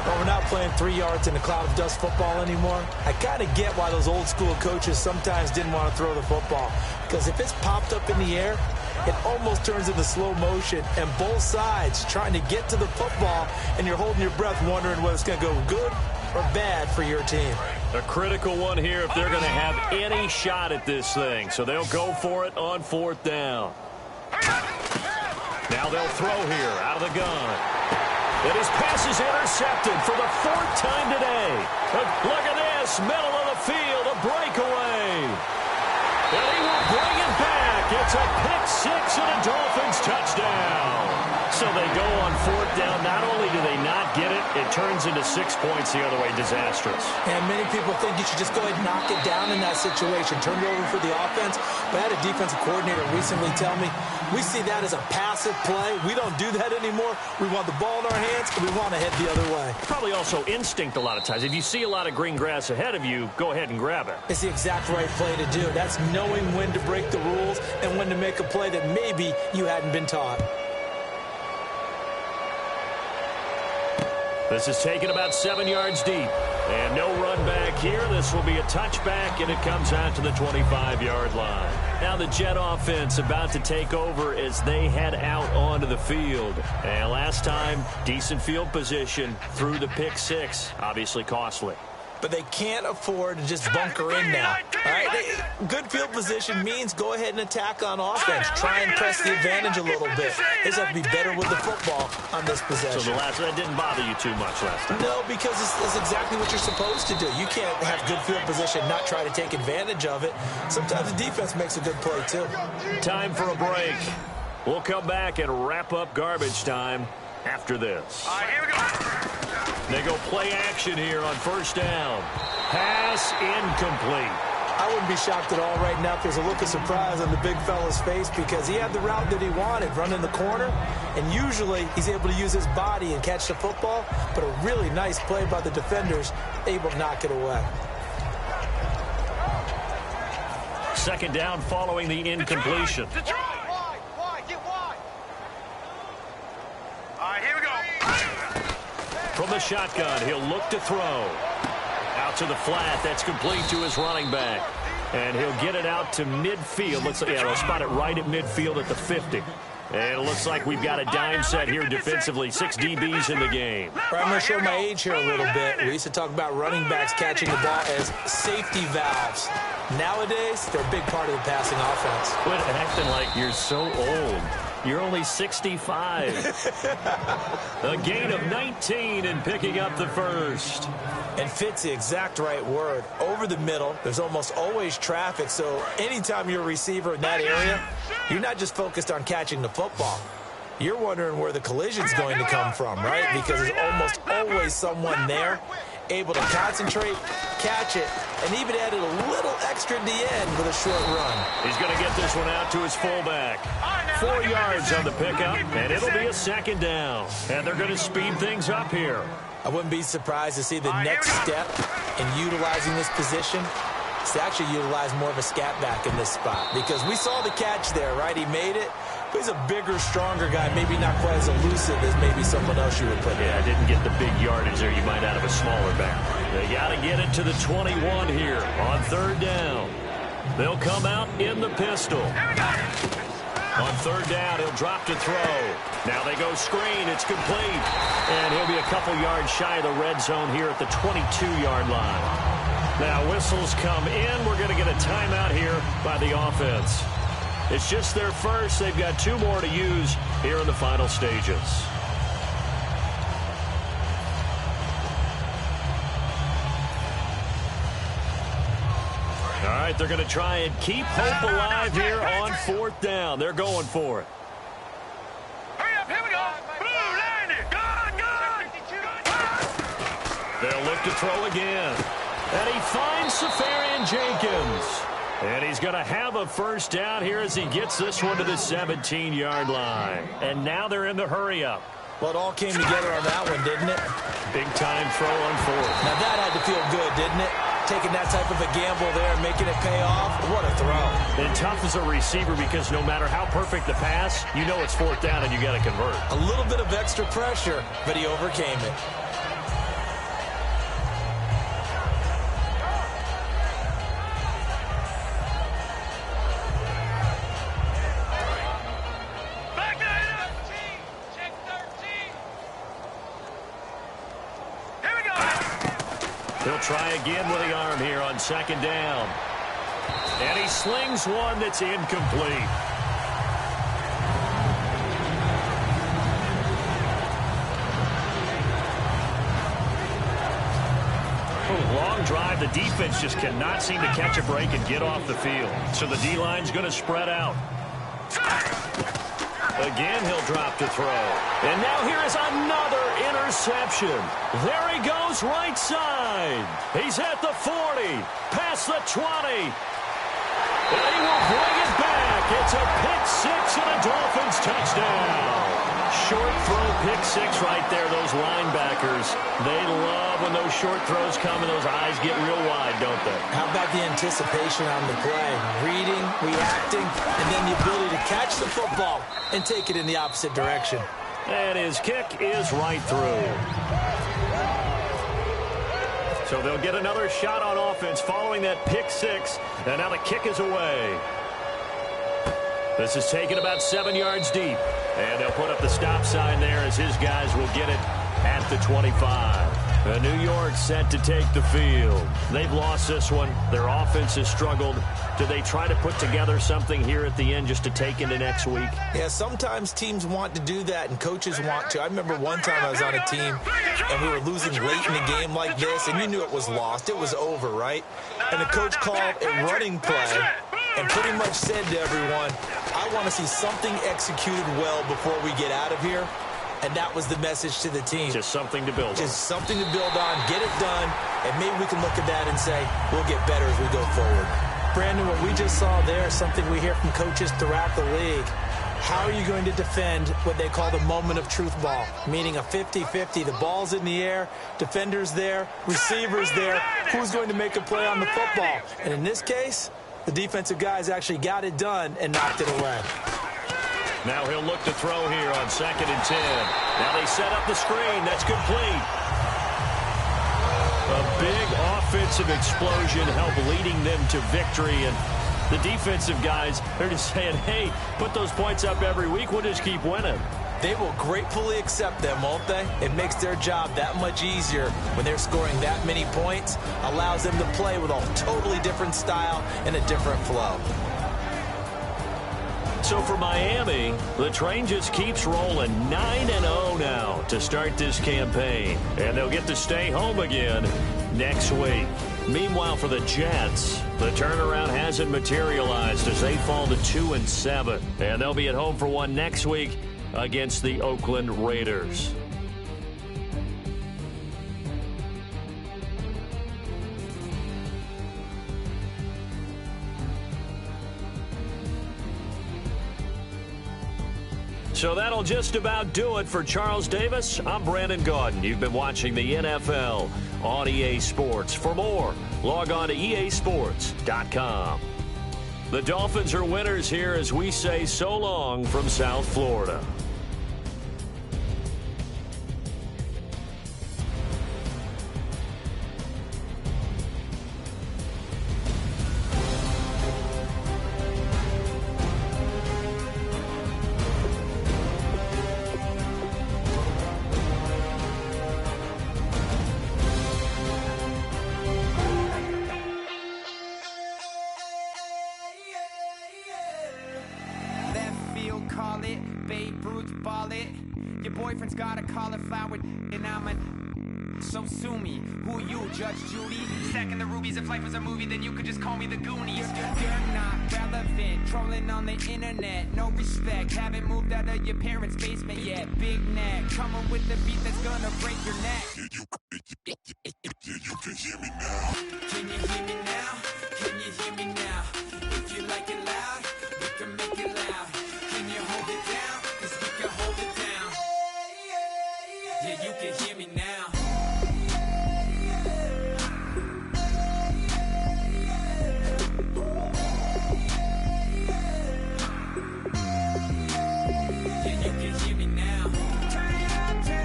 Well, we're not playing 3 yards in a cloud of dust football anymore. I kind of get why those old school coaches sometimes didn't want to throw the football. Because if it's popped up in the air, it almost turns into slow motion. And both sides trying to get to the football, and you're holding your breath wondering whether it's going to go good or bad for your team. A critical one here if they're going to have any shot at this thing. So they'll go for it on 4th down. Now they'll throw here out of the gun. And his pass is intercepted for the 4th time today. Look at this, middle of the field, a breakaway. And he will bring it back. It's a pick 6 and a Dolphins touchdown. So they go on 4th down. Not only do they not get it, it turns into 6 points the other way. Disastrous. And many people think you should just go ahead and knock it down in that situation. Turn it over for the offense. But I had a defensive coordinator recently tell me, we see that as a passive play. We don't do that anymore. We want the ball in our hands, and we want to head the other way. Probably also instinct a lot of times. If you see a lot of green grass ahead of you, go ahead and grab it. It's the exact right play to do. That's knowing when to break the rules and when to make a play that maybe you hadn't been taught. This is taken about 7 yards deep. And no run back here. This will be a touchback, and it comes out to the 25-yard line. Now the Jet offense about to take over as they head out onto the field. And last time, decent field position through the pick 6. Obviously costly. But they can't afford to just bunker in now. All right? Good field position means go ahead and attack on offense. Try and press the advantage a little bit. They just have to be better with the football on this possession. So that didn't bother you too much last time? No, because it's exactly what you're supposed to do. You can't have good field position and not try to take advantage of it. Sometimes the defense makes a good play, too. Time for a break. We'll come back and wrap up garbage time after this. All right, here we go. They go play action here on 1st down. Pass incomplete. I wouldn't be shocked at all right now if there's a look of surprise on the big fella's face because he had the route that he wanted, running the corner, and usually he's able to use his body and catch the football, but a really nice play by the defenders, able to knock it away. 2nd down following the incompletion. Detroit. Wide, get wide. All right, here we go. From the shotgun, he'll look to throw. Out to the flat. That's complete to his running back. And he'll get it out to midfield. Looks like, they'll spot it right at midfield at the 50. And it looks like we've got a dime set here defensively. 6 DBs in the game. All right, I'm going to show my age here a little bit. We used to talk about running backs catching the ball as safety valves. Nowadays, they're a big part of the passing offense. Quit acting like you're so old. You're only 65. A gain of 19 and picking up the first. And fit's the exact right word. Over the middle, there's almost always traffic, so anytime you're a receiver in that area, you're not just focused on catching the football. You're wondering where the collision's going to come from, right? Because there's almost always someone there able to concentrate, catch it, and even added a little extra at the end with a short run. He's going to get this one out to his fullback. 4 yards on the pickup, and it'll be a 2nd down. And they're going to speed things up here. I wouldn't be surprised to see the next step in utilizing this position is to actually utilize more of a scat back in this spot. Because we saw the catch there, right? He made it. But he's a bigger, stronger guy, maybe not quite as elusive as maybe someone else you would put in. Yeah, I didn't get the big yardage there you might out of a smaller back. They got to get it to the 21 here on 3rd down. They'll come out in the pistol. On 3rd down, he'll drop to throw. Now they go screen. It's complete. And he'll be a couple yards shy of the red zone here at the 22-yard line. Now whistles come in. We're going to get a timeout here by the offense. It's just their first. They've got 2 more to use here in the final stages. All right, they're going to try and keep hope alive here on 4th down. They're going for it. Hurry up, here we go. Blue line it. Good. They'll look to throw again. And he finds Safarian Jenkins. And he's going to have a 1st down here as he gets this one to the 17-yard line. And now they're in the hurry-up. Well, it all came together on that one, didn't it? Big-time throw on 4th. Now, that had to feel good, didn't it? Taking that type of a gamble there, making it pay off. What a throw. And tough as a receiver because no matter how perfect the pass, you know it's 4th down and you got to convert. A little bit of extra pressure, but he overcame it. He'll try again with the arm here on 2nd down. And he slings one that's incomplete. Long drive. The defense just cannot seem to catch a break and get off the field. So the D-line's going to spread out. Again, he'll drop to throw. And now here is another interception. There he goes right side. He's at the 40, past the 20. And he will bring it back. It's a pick six and a Dolphins touchdown. Short throw pick six right there. Those linebackers, they love when those short throws come and those eyes get real wide, don't they? How about the anticipation on the play? Reading, reacting, and then the ability to catch the football and take it in the opposite direction. And his kick is right through. So they'll get another shot on offense following that pick six. And now the kick is away. This is taken about 7 yards deep. And they'll put up the stop sign there as his guys will get it at the 25. New York set to take the field. They've lost this one. Their offense has struggled. Do they try to put together something here at the end just to take into next week? Yeah, sometimes teams want to do that and coaches want to. I remember one time I was on a team and we were losing late in the game like this, and you knew it was lost. It was over, right? And the coach called a running play and pretty much said to everyone, I want to see something executed well before we get out of here. And that was the message to the team. Just something to build on. Just something to build on, get it done, and maybe we can look at that and say, we'll get better as we go forward. Brandon, what we just saw there is something we hear from coaches throughout the league. How are you going to defend what they call the moment of truth ball, meaning a 50-50? The ball's in the air, defenders there, receivers there. Who's going to make a play on the football? And in this case, the defensive guys actually got it done and knocked it away. Now he'll look to throw here on 2nd and 10. Now they set up the screen. That's complete. A big offensive explosion helped leading them to victory. And the defensive guys, they're just saying, hey, put those points up every week. We'll just keep winning. They will gratefully accept them, won't they? It makes their job that much easier when they're scoring that many points. Allows them to play with a totally different style and a different flow. So for Miami, the train just keeps rolling 9-0 now to start this campaign. And they'll get to stay home again next week. Meanwhile, for the Jets, the turnaround hasn't materialized as they fall to 2-7. And they'll be at home for one next week against the Oakland Raiders. So that'll just about do it for Charles Davis. I'm Brandon Gaudin. You've been watching the NFL on EA Sports. For more, log on to easports.com. The Dolphins are winners here as we say so long from South Florida. Call it, Babe Ruth ball it. Your boyfriend's got a cauliflower, and I'm so sue me. Who you, Judge Judy? Stacking the rubies. If life was a movie, then you could just call me the Goonies. You're not relevant, trolling on the internet. No respect, haven't moved out of your parents' basement yet. Big neck, coming with the beat that's gonna break your neck. You can hear me now. Can you hear me now? Can you hear me now? If you like it loud, we can make it loud. Can you hold it down? 'Cause we can hold it down. Yeah, you can hear me now. Yeah, you can hear me now. Turn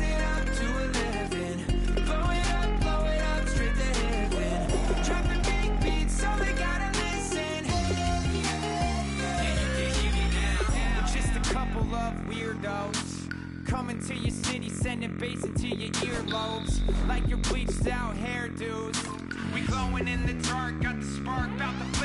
it up to 11. Blow it up straight to heaven. Dropping big beats, so they gotta listen. Yeah, you can hear me now. Just a couple of weirdos coming to your city, sending bass into your earlobes like your bleached out hairdos. We glowing in the dark, got the spark, about to